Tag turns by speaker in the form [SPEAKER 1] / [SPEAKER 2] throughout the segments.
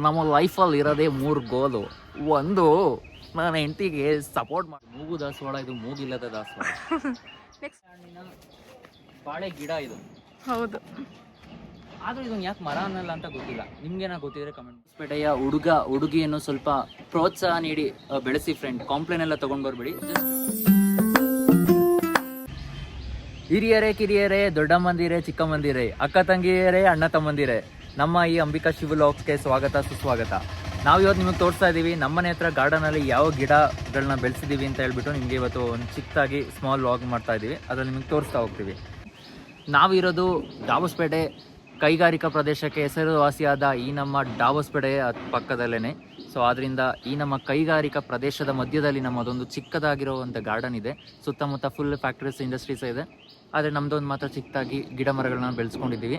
[SPEAKER 1] ನಮ್ಮ ಲೈಫಲ್ಲಿ ಇರೋದೇ 3 ಗೋಲು. ಒಂದು, ನನ್ನ ಹೆಂಡತಿಗೆ ಸಪೋರ್ಟ್ ಮಾಡಿ. ಮೂಗು ದಾಸವಾಳ ಇದು, ಮೂಗಿಲ್ಲದ ದಾಸವಾಳ.
[SPEAKER 2] ನೆಕ್ಸ್ಟ್
[SPEAKER 1] ಬಾಳೆ ಗಿಡ ಇದು.
[SPEAKER 2] ಹೌದು.
[SPEAKER 1] ಆದ್ರೂ ಇದನ್ನ ಯಾಕೆ ಮರ ಅನ್ನಲ್ಲ ಅಂತ ಗೊತ್ತಿಲ್ಲ. ನಿಮ್ಗೇನ ಗೊತ್ತಿದ್ರೆ ಕಮೆಂಟ್. ಹೊಸಪೇಟೆಯ ಹುಡುಗಿಯನ್ನು ಸ್ವಲ್ಪ ಪ್ರೋತ್ಸಾಹ ನೀಡಿ ಬೆಳೆಸಿ ಫ್ರೆಂಡ್. ಕಾಂಪ್ಲೇನ್ ಎಲ್ಲ ತಗೊಂಡ್ ಬರ್ಬೇಡಿ. ಹಿರಿಯರೇ, ಕಿರಿಯರೇ, ದೊಡ್ಡ ಮಂದಿರೇ, ಚಿಕ್ಕ ಮಂದಿರೇ, ಅಕ್ಕ ತಂಗಿಯರೇ, ಅಣ್ಣ ತಮ್ಮಂದಿರೇ, ನಮ್ಮ ಈ ಅಂಬಿಕಾ ಶಿವಲಾಗ್ಸ್ಗೆ ಸ್ವಾಗತ, ಸುಸ್ವಾಗತ. ನಾವು ಇವತ್ತು ನಿಮಗೆ ತೋರಿಸ್ತಾ ಇದ್ದೀವಿ ನಮ್ಮನೆ ಹತ್ರ ಗಾರ್ಡನಲ್ಲಿ ಯಾವ ಗಿಡಗಳನ್ನ ಬೆಳೆಸಿದ್ದೀವಿ ಅಂತ ಹೇಳ್ಬಿಟ್ಟು ನಿಮಗೆ ಇವತ್ತು ಒಂದು ಚಿಕ್ಕದಾಗಿ ಸ್ಮಾಲ್ ವ್ಲಾಗ್ ಮಾಡ್ತಾ ಇದ್ದೀವಿ. ಅದ್ರಲ್ಲಿ ನಿಮಗೆ ತೋರಿಸ್ತಾ ಹೋಗ್ತೀವಿ. ನಾವಿರೋದು ಡಾಬಸ್ಪೇಟೆ ಕೈಗಾರಿಕಾ ಪ್ರದೇಶಕ್ಕೆ ಹೆಸರುವಾಸಿಯಾದ ಈ ನಮ್ಮ ಡಾಬಸ್ಪೇಟೆಯ ಪಕ್ಕದಲ್ಲೇ. ಸೊ ಆದ್ದರಿಂದ ಈ ನಮ್ಮ ಕೈಗಾರಿಕಾ ಪ್ರದೇಶದ ಮಧ್ಯದಲ್ಲಿ ನಮ್ಮದೊಂದು ಚಿಕ್ಕದಾಗಿರುವಂಥ ಗಾರ್ಡನ್ ಇದೆ. ಸುತ್ತಮುತ್ತ ಫುಲ್ ಫ್ಯಾಕ್ಟ್ರೀಸ್, ಇಂಡಸ್ಟ್ರೀಸ್ ಇದೆ. ಆದರೆ ನಮ್ಮದೊಂದು ಮಾತ್ರ ಚಿಕ್ಕದಾಗಿ ಗಿಡ ಮರಗಳನ್ನ ಬೆಳೆಸ್ಕೊಂಡಿದ್ದೀವಿ.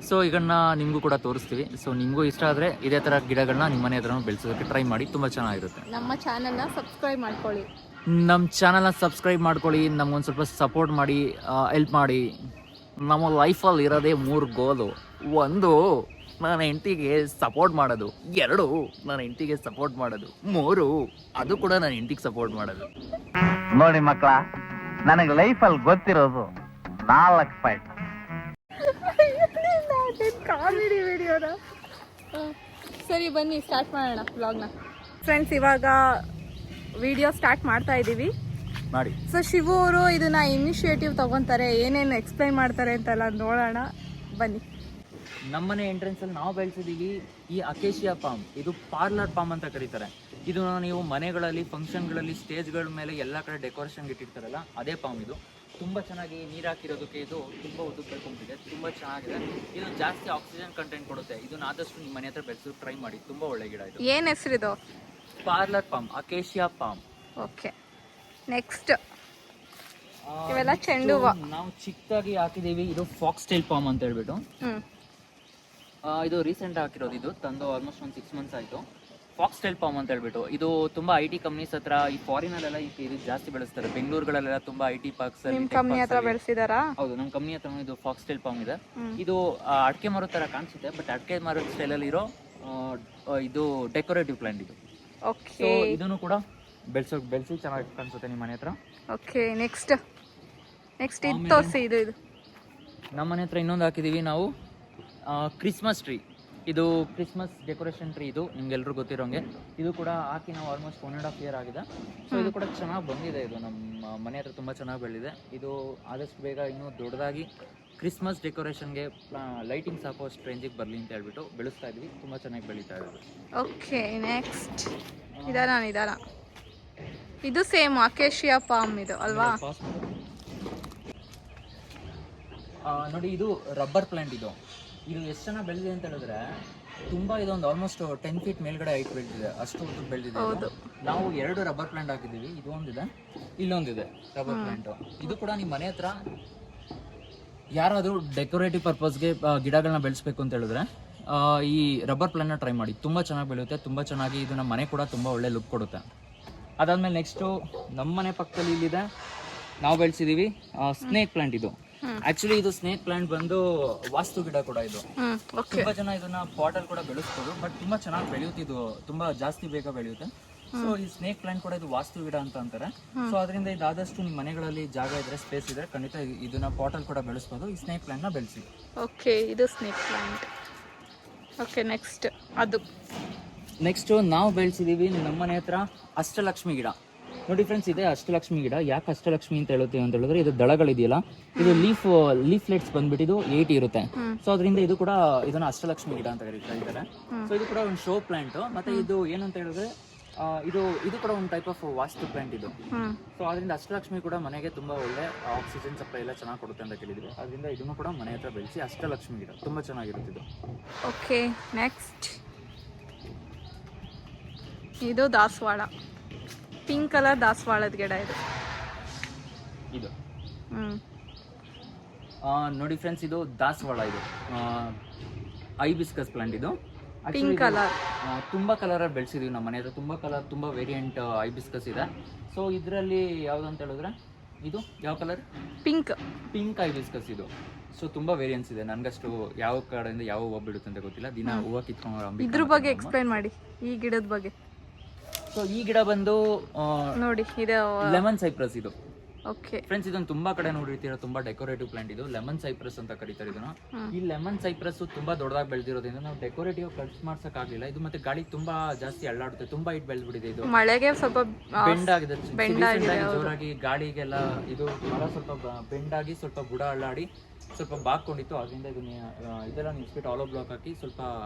[SPEAKER 1] ಸೊ ಇದನ್ನು ನಿಮಗೂ ಕೂಡ ತೋರಿಸ್ತೀವಿ. ಸೊ ನಿಮಗೂ ಇಷ್ಟ ಆದರೆ ಇದೇ ಥರ ಗಿಡಗಳನ್ನ ನಿಮ್ಮ ಮನೆ ಹತ್ರ ಬೆಳೆಸೋದಕ್ಕೆ ಟ್ರೈ ಮಾಡಿ, ತುಂಬ ಚೆನ್ನಾಗಿರುತ್ತೆ.
[SPEAKER 2] ನಮ್ಮ ಚಾನಲ್ನ ಸಬ್ಸ್ಕ್ರೈಬ್ ಮಾಡ್ಕೊಳ್ಳಿ. ನಮಗೊಂದು ಸ್ವಲ್ಪ ಸಪೋರ್ಟ್ ಮಾಡಿ, ಹೆಲ್ಪ್ ಮಾಡಿ. ನಮ್ಮ ಲೈಫಲ್ಲಿ ಇರೋದೇ 3 ಗೋಲು. ಒಂದು, ನನ್ನ ಹೆಂಡತಿಗೆ ಸಪೋರ್ಟ್ ಮಾಡೋದು. 2, ನನ್ನ ಹೆಂಡತಿಗೆ ಸಪೋರ್ಟ್ ಮಾಡೋದು. 3, ಅದು ಕೂಡ ನನ್ನ ಹೆಂಡತಿಗೆ ಸಪೋರ್ಟ್ ಮಾಡೋದು.
[SPEAKER 3] ನೋಡಿ ಮಕ್ಕಳ, ನನಗೆ ಲೈಫಲ್ಲಿ ಗೊತ್ತಿರೋದು 4 ಪಾಯಿಂಟ್.
[SPEAKER 2] ಕಾಮಿಡಿ ವಿಡಿಯೋನ. ಸರಿ ಬನ್ನಿ ಸ್ಟಾರ್ಟ್ ಮಾಡೋಣ ವ್ಲಾಗ್ನ. ಫ್ರೆಂಡ್ಸ್, ಇವಾಗ ವಿಡಿಯೋ ಸ್ಟಾರ್ಟ್ ಮಾಡ್ತಾ ಇದ್ದೀವಿ.
[SPEAKER 1] ಮಾಡಿ.
[SPEAKER 2] ಸೊ ಶಿವು ಅವರು ಇದನ್ನ ಇನಿಷಿಯೇಟಿವ್ ತಗೊಂತಾರೆ, ಏನೇನು ಎಕ್ಸ್ಪ್ಲೈನ್ ಮಾಡ್ತಾರೆ ಅಂತೆಲ್ಲ ನೋಡೋಣ ಬನ್ನಿ.
[SPEAKER 1] ನಮ್ಮನೆ ಎಂಟ್ರೆನ್ಸಲ್ಲಿ ನಾವು ಬೆಳೆಸಿದ್ದೀವಿ ಈ ಅಕೇಶಿಯಾ ಪಾಮ್. ಇದು ಪಾರ್ಲರ್ ಪಾಮ್ ಅಂತ ಕರೀತಾರೆ. ಇದು ನೀವು ಮನೆಗಳಲ್ಲಿ, ಫಂಕ್ಷನ್ಗಳಲ್ಲಿ, ಸ್ಟೇಜ್ಗಳ ಮೇಲೆ ಎಲ್ಲ ಕಡೆ ಡೆಕೋರೇಷನ್ಗೆ ಇಟ್ಟಿರ್ತಾರಲ್ಲ, ಅದೇ ಪಾಮ್ ಇದು. ತುಂಬ ಚೆನ್ನಾಗಿ ನೀರು ಹಾಕಿರೋದಕ್ಕೆ ಇದು ತುಂಬ ಉದ್ದಕ್ಕೆ ಬೆಳ್ಕೊಂಬಿಟ್ಟಿದೆ. ತುಂಬ ಚೆನ್ನಾಗಿದೆ. ಇದು ಜಾಸ್ತಿ ಆಕ್ಸಿಜನ್ ಕಂಟೆಂಟ್ ಕೊಡುತ್ತೆ. ಇದನ್ನ ಆದಷ್ಟು ನಿಮ್ಮ ಮನೆ ಹತ್ರ ಬೆಳೆಸೋಕೆ ಟ್ರೈ ಮಾಡಿ. ತುಂಬ ಒಳ್ಳೆ ಗಿಡ ಇದು.
[SPEAKER 2] ಏನು ಹೆಸರಿದು?
[SPEAKER 1] Parlour palm, acacia palm.
[SPEAKER 2] Okay, next ಇವೆಲ್ಲ ಚೆಂಡು ಹೂವು.
[SPEAKER 1] ನಾವು ಚಿಕ್ಕದಾಗಿ ಹಾಕಿದ್ದೀವಿ. ಇದು ಫಾಕ್ಸ್ ಟೈಲ್ ಪಾಮ್ ಅಂತ ಹೇಳ್ಬಿಟ್ಟು. ಇದು ರೀಸೆಂಟ್ ಹಾಕಿರೋದು. ಇದು ತಂದು ಆಲ್ಮೋಸ್ಟ್ ಒಂದು 6 ಮಂತ್ಸ್ ಆಯಿತು. ಫಾಕ್ಸ್ ಟೈಲ್ ಪಾಮ್ ಅಂತ ಹೇಳ್ಬಿಟ್ಟು. ಇದು ತುಂಬ IT ಕಂಪ್ನೀಸ್ ಹತ್ರ, ಈ ಫಾರಿನಲ್ಲೆಲ್ಲ ಇದು ಜಾಸ್ತಿ ಬೆಳೆಸ್ತಾರೆ. ಬೆಂಗಳೂರುಗಳಲ್ಲೆಲ್ಲ ತುಂಬ IT ಪಾರ್ಕ್ಸ್.
[SPEAKER 2] ನಿಮ್ಮ ಕಂಪ್ನಿ ಹತ್ರ ಬೆಳೆಸಿದಾರಾ?
[SPEAKER 1] ಹೌದು, ನಮ್ಮ ಕಂಪ್ನಿ ಹತ್ರ ಇದು ಫಾಕ್ಸ್ ಟೈಲ್ ಪಾಮ್ ಇದೆ. ಇದು ಅಡಿಕೆ ಮರದ ಥರ ಕಾಣಿಸುತ್ತೆ, ಬಟ್ ಅಡಿಕೆ ಮರದ ಸ್ಟೈಲಲ್ಲಿ ಇರೋ ಇದು ಡೆಕೋರೇಟಿವ್ ಪ್ಲಾಂಟ್ ಇದು.
[SPEAKER 2] ಓಕೆ,
[SPEAKER 1] ಇದನ್ನು ಕೂಡ ಬೆಳೆಸಿ ಚೆನ್ನಾಗಿ ಕಾಣಿಸುತ್ತೆ ನಿಮ್ಮ ಮನೆ ಹತ್ರ.
[SPEAKER 2] ಓಕೆ, ನೆಕ್ಸ್ಟ್ ಇದು ತೋರಿಸಿ. ಇದು
[SPEAKER 1] ನಮ್ಮ ಮನೆ ಹತ್ರ ಇನ್ನೊಂದು ಹಾಕಿದ್ದೀವಿ ನಾವು, ಕ್ರಿಸ್ಮಸ್ ಟ್ರೀ. ಇದು ಕ್ರಿಸ್ಮಸ್ ಡೆಕೋರೇಷನ್ ಟ್ರೀ. ಇದು ನಿಮ್ಗೆಲ್ರಿಗೂ ಗೊತ್ತಿರೋಂಗೆ. ಇದು ಕೂಡ ಹಾಕಿ ನಾವು ಆಲ್ಮೋಸ್ಟ್ 1.5 year ಆಗಿದೆ. ಸೊ ಇದು ಕೂಡ ಚೆನ್ನಾಗಿ ಬಂದಿದೆ. ಇದು ನಮ್ಮ ಮನೆ ಹತ್ರ ತುಂಬ ಚೆನ್ನಾಗಿ ಬೆಳೆದಿದೆ. ಇದು ಆದಷ್ಟು ಬೇಗ ಇನ್ನೂ ದೊಡ್ಡದಾಗಿ ಕ್ರಿಸ್ಮಸ್ ಡೆಕೋರೇಷನ್ಗೆ ಲೈಟಿಂಗ್ಸ್ ಹಾಕುವಷ್ಟು ರೇಂಜಿಗೆ ಬರಲಿ ಅಂತ ಹೇಳ್ಬಿಟ್ಟು ಬೆಳೆಸ್ತಾ ಇದ್ವಿ. ತುಂಬ ಚೆನ್ನಾಗಿ ಬೆಳೀತಾ ಇದೆ.
[SPEAKER 2] ಓಕೆ, ನೆಕ್ಸ್ಟ್ ನಿಧಾನ. ಇದು ಸೇಮ್ ಅಕೇಶಿಯಾ ಪಾಮ್ ಇದು ಅಲ್ವಾ?
[SPEAKER 1] ನೋಡಿ, ಇದು ರಬ್ಬರ್ ಪ್ಲಾಂಟ್. ಇದು ಎಷ್ಟು ಚೆನ್ನಾಗಿ ಬೆಳೆದಿದೆ ಅಂತ ಹೇಳಿದ್ರೆ, ತುಂಬ ಇದೊಂದು ಆಲ್ಮೋಸ್ಟ್ 10 feet ಮೇಲ್ಗಡೆ ಹೈಟ್ ಬೆಳೆದಿದೆ. ಅಷ್ಟು ಉದ್ದ ಬೆಳೆದಿದೆ. ನಾವು 2 ರಬ್ಬರ್ ಪ್ಲಾಂಟ್ ಹಾಕಿದ್ದೀವಿ. ಇದು ಒಂದಿದೆ, ಇಲ್ಲೊಂದಿದೆ ರಬ್ಬರ್ ಪ್ಲಾಂಟು. ಇದು ಕೂಡ ನಿಮ್ಮ ಮನೆ ಹತ್ರ ಯಾರಾದರೂ ಡೆಕೋರೇಟಿವ್ ಪರ್ಪಸ್ಗೆ ಗಿಡಗಳನ್ನ ಬೆಳೆಸ್ಬೇಕು ಅಂತ ಹೇಳಿದ್ರೆ ಈ ರಬ್ಬರ್ ಪ್ಲಾಂಟ್ನ ಟ್ರೈ ಮಾಡಿ. ತುಂಬ ಚೆನ್ನಾಗಿ ಬೆಳೆಯುತ್ತೆ. ತುಂಬ ಚೆನ್ನಾಗಿ ಇದು ನಮ್ಮ ಮನೆ ಕೂಡ ತುಂಬ ಒಳ್ಳೆ ಲುಕ್ ಕೊಡುತ್ತೆ. ಅದಾದಮೇಲೆ ನೆಕ್ಸ್ಟು ನಮ್ಮ ಮನೆ ಪಕ್ಕದಲ್ಲಿ ಇಲ್ಲಿದೆ, ನಾವು ಬೆಳೆಸಿದ್ದೀವಿ ಸ್ನೇಕ್ ಪ್ಲಾಂಟ್. ಇದು ಆಕ್ಚುಲಿ ಇದು ಸ್ನೇಕ್ ಪ್ಲಾಂಟ್ ಬಂದು ವಾಸ್ತು ಗಿಡ ಕೂಡ. ಇದು ತುಂಬಾ ಜನ ಇದನ್ನ ಪಾಟಲ್ಲಿ ಕೂಡ ಬೆಳೆಸ್ಬೋದು, ಬಟ್ ತುಂಬಾ ಚೆನ್ನಾಗಿ ಬೆಳೆಯುತ್ತೆ. ಇದು ತುಂಬಾ ಜಾಸ್ತಿ ಬೇಗ ಬೆಳೆಯುತ್ತೆ. ಸೊ ಈ ಸ್ನೇಕ್ ಪ್ಲಾಂಟ್ ಕೂಡ ಇದು ವಾಸ್ತು ಗಿಡ ಅಂತ ಅಂತಾರೆ. ಸೊ ಅದರಿಂದ ಇದಾದಷ್ಟು ನಿಮ್ಮ ಮನೆಗಳಲ್ಲಿ ಜಾಗ ಇದ್ರೆ, ಸ್ಪೇಸ್ ಇದ್ರೆ, ಖಂಡಿತ ಇದನ್ನ ಪಾಟಲ್ಲಿ ಕೂಡ ಬೆಳೆಸ್ಬೋದು. ಈ ಸ್ನೇಕ್ ಪ್ಲಾಂಟ್ ನ ಬೆಳೆಸಿ.
[SPEAKER 2] ಓಕೆ, ಇದು ಸ್ನೇಕ್ ಪ್ಲಾಂಟ್. ಓಕೆ,
[SPEAKER 1] ನೆಕ್ಸ್ಟ್ ನಾವು ಬೆಳೆಸಿದೀವಿ ನಮ್ಮ ಮನೆ ಹತ್ರ ಅಷ್ಟಲಕ್ಷ್ಮಿ ಗಿಡ. ನೋಡಿ ಫ್ರೆಂಡ್ಸ್, ಇದೆ ಅಷ್ಟಲಕ್ಷ್ಮಿ ಗಿಡ. ಯಾಕೆ ಅಷ್ಟಲಕ್ಷ್ಮಿ ಅಂತ ಹೇಳುತ್ತೀವಿ ಅಂತ ಹೇಳಿದ್ರೆ, ಇದು ದಳಗಳಿದೆಯಲ್ಲ, ಇದು ಲೀಫ್ಲೆಟ್ಸ್ ಬಂದ್ಬಿಟ್ಟು 8 ಇರುತ್ತೆ. ಸೊ ಅದರಿಂದ ಇದು ಕೂಡ ಇದನ್ನ ಅಷ್ಟಲಕ್ಷ್ಮಿ ಗಿಡ ಅಂತ ಕರೀತಾರೆ. ಸೊ ಇದು ಕೂಡ ಒಂದು ಶೋ ಪ್ಲಾಂಟ್. ಮತ್ತೆ ಇದು ಏನಂತ ಹೇಳಿದ್ರೆ, ಇದು ಕೂಡ ಒಂದು ಟೈಪ್ ಆಫ್ ವಾಸ್ತು ಪ್ಲಾಂಟ್ ಇದು. ಸೊ ಅದರಿಂದ ಅಷ್ಟಲಕ್ಷ್ಮಿ ಕೂಡ ಮನೆಗೆ ತುಂಬಾ ಒಳ್ಳೆ ಆಕ್ಸಿಜನ್ ಸಪ್ಲೈ ಎಲ್ಲ ಚೆನ್ನಾಗಿ ಕೊಡುತ್ತೆ ಅಂತ ಕೇಳಿದ್ವಿ. ಅದರಿಂದ ಇದನ್ನು ಕೂಡ ಮನೆ ಹತ್ರ ಬೆಳೆಸಿ. ಅಷ್ಟಲಕ್ಷ್ಮಿ ಗಿಡ ತುಂಬಾ ಚೆನ್ನಾಗಿರುತ್ತೆ ಇದು.
[SPEAKER 2] ಓಕೆ, ನೆಕ್ಸ್ಟ್ ಇದು ದಾಸವಾಳ. ಪಿಂಕ್ ಕಲರ್ ದಾಸವಾಳದ ಗಿಡ ಇದು.
[SPEAKER 1] ನೋಡಿ ಫ್ರೆಂಡ್ಸ್, ಇದು ದಾಸವಾಳ. ಇದು ಐಬಿಸ್ಕಸ್ ಪ್ಲಾಂಟ್. ಇದು
[SPEAKER 2] ಪಿಂಕ್ ಕಲರ್.
[SPEAKER 1] ತುಂಬಾ ಕಲರ್ ಬೆಳೆಸಿದೀವಿ ನಮ್ಮ ಮನೆ ಹತ್ರ. ತುಂಬಾ ವೇರಿಯಂಟ್ ಐಬಿಸ್ಕಸ್ ಇದೆ. ಸೊ ಇದರಲ್ಲಿ ಯಾವ್ದು ಅಂತ ಹೇಳಿದ್ರೆ, ಇದು ಯಾವ ಕಲರ್?
[SPEAKER 2] Pink
[SPEAKER 1] hibiscus. ಇದು ಸೊ ತುಂಬಾ ವೇರಿಯನ್ಸ್ ಇದೆ. ನನ್ಗಷ್ಟು ಯಾವ ಕಡೆಯಿಂದ ಯಾವ ಹೂವು ಬೀಳುತ್ತೆ ಅಂತ ಗೊತ್ತಿಲ್ಲ. ದಿನ ಹೂವು ಕಿತ್ಕೊಂಡು
[SPEAKER 4] ಇದ್ರ ಬಗ್ಗೆ ಎಕ್ಸ್ಪ್ಲೈನ್ ಮಾಡಿ, ಈ ಗಿಡದ ಬಗ್ಗೆ.
[SPEAKER 1] ಸೊ ಈ ಗಿಡ ಬಂದು
[SPEAKER 4] ನೋಡಿ ಇದು
[SPEAKER 1] ಲೆಮನ್ ಸೈಪ್ರಸ್ ಇದು.
[SPEAKER 4] ಓಕೆ
[SPEAKER 1] ಫ್ರೆಂಡ್ಸ್, ಇದೊಂದು ತುಂಬಾ ಕಡೆ ನೋಡಿರ್ತೀರ, ತುಂಬಾ ಡೆಕೋರೇಟಿವ್ ಪ್ಲಾಂಟ್ ಇದು. ಲೆಮನ್ ಸೈಪ್ರಸ್ ಅಂತ ಕರೀತಾರೆ ಇದನ್ನ. ಈ ಲೆಮನ್ ಸೈಪ್ರಸ್ ತುಂಬಾ ದೊಡ್ಡದಾಗಿ ಬೆಳೆದಿರೋದ್ರಿಂದ ನಾವು ಡೆಕೋರೇಟಿವ್ ಕಟ್ ಮಾಡ್ಸಕ್ ಆಗ್ಲಿಲ್ಲ. ಇದು ಮತ್ತೆ ಗಾಳಿ ತುಂಬಾ ಜಾಸ್ತಿ ಅಳ್ಳಾಡುತ್ತೆ, ತುಂಬಾ ಇಟ್ ಬೆಳೆದ್ಬಿಟ್ಟಿದೆ. ಇದು
[SPEAKER 4] ಮಳೆಗೆ ಸ್ವಲ್ಪ
[SPEAKER 1] ಬೆಂಡ್ ಆಗಿದೆ ಜೋರಾಗಿ, ಗಾಳಿಗೆಲ್ಲ ಇದು ಮರ ಸ್ವಲ್ಪ ಬೆಂಡ್ ಆಗಿ ಸ್ವಲ್ಪ ಬುಡ ಅಳ್ಳಾಡಿ ಸ್ವಲ್ಪ ಬಾಕೊಂಡಿತ್ತು. ಅದರಿಂದ ಇದೆಲ್ಲ ನಿಲ್ಸ್ಬಿಟ್ಟು ಆಲೋ ಬ್ಲಾಕ್ ಹಾಕಿ ಸ್ವಲ್ಪ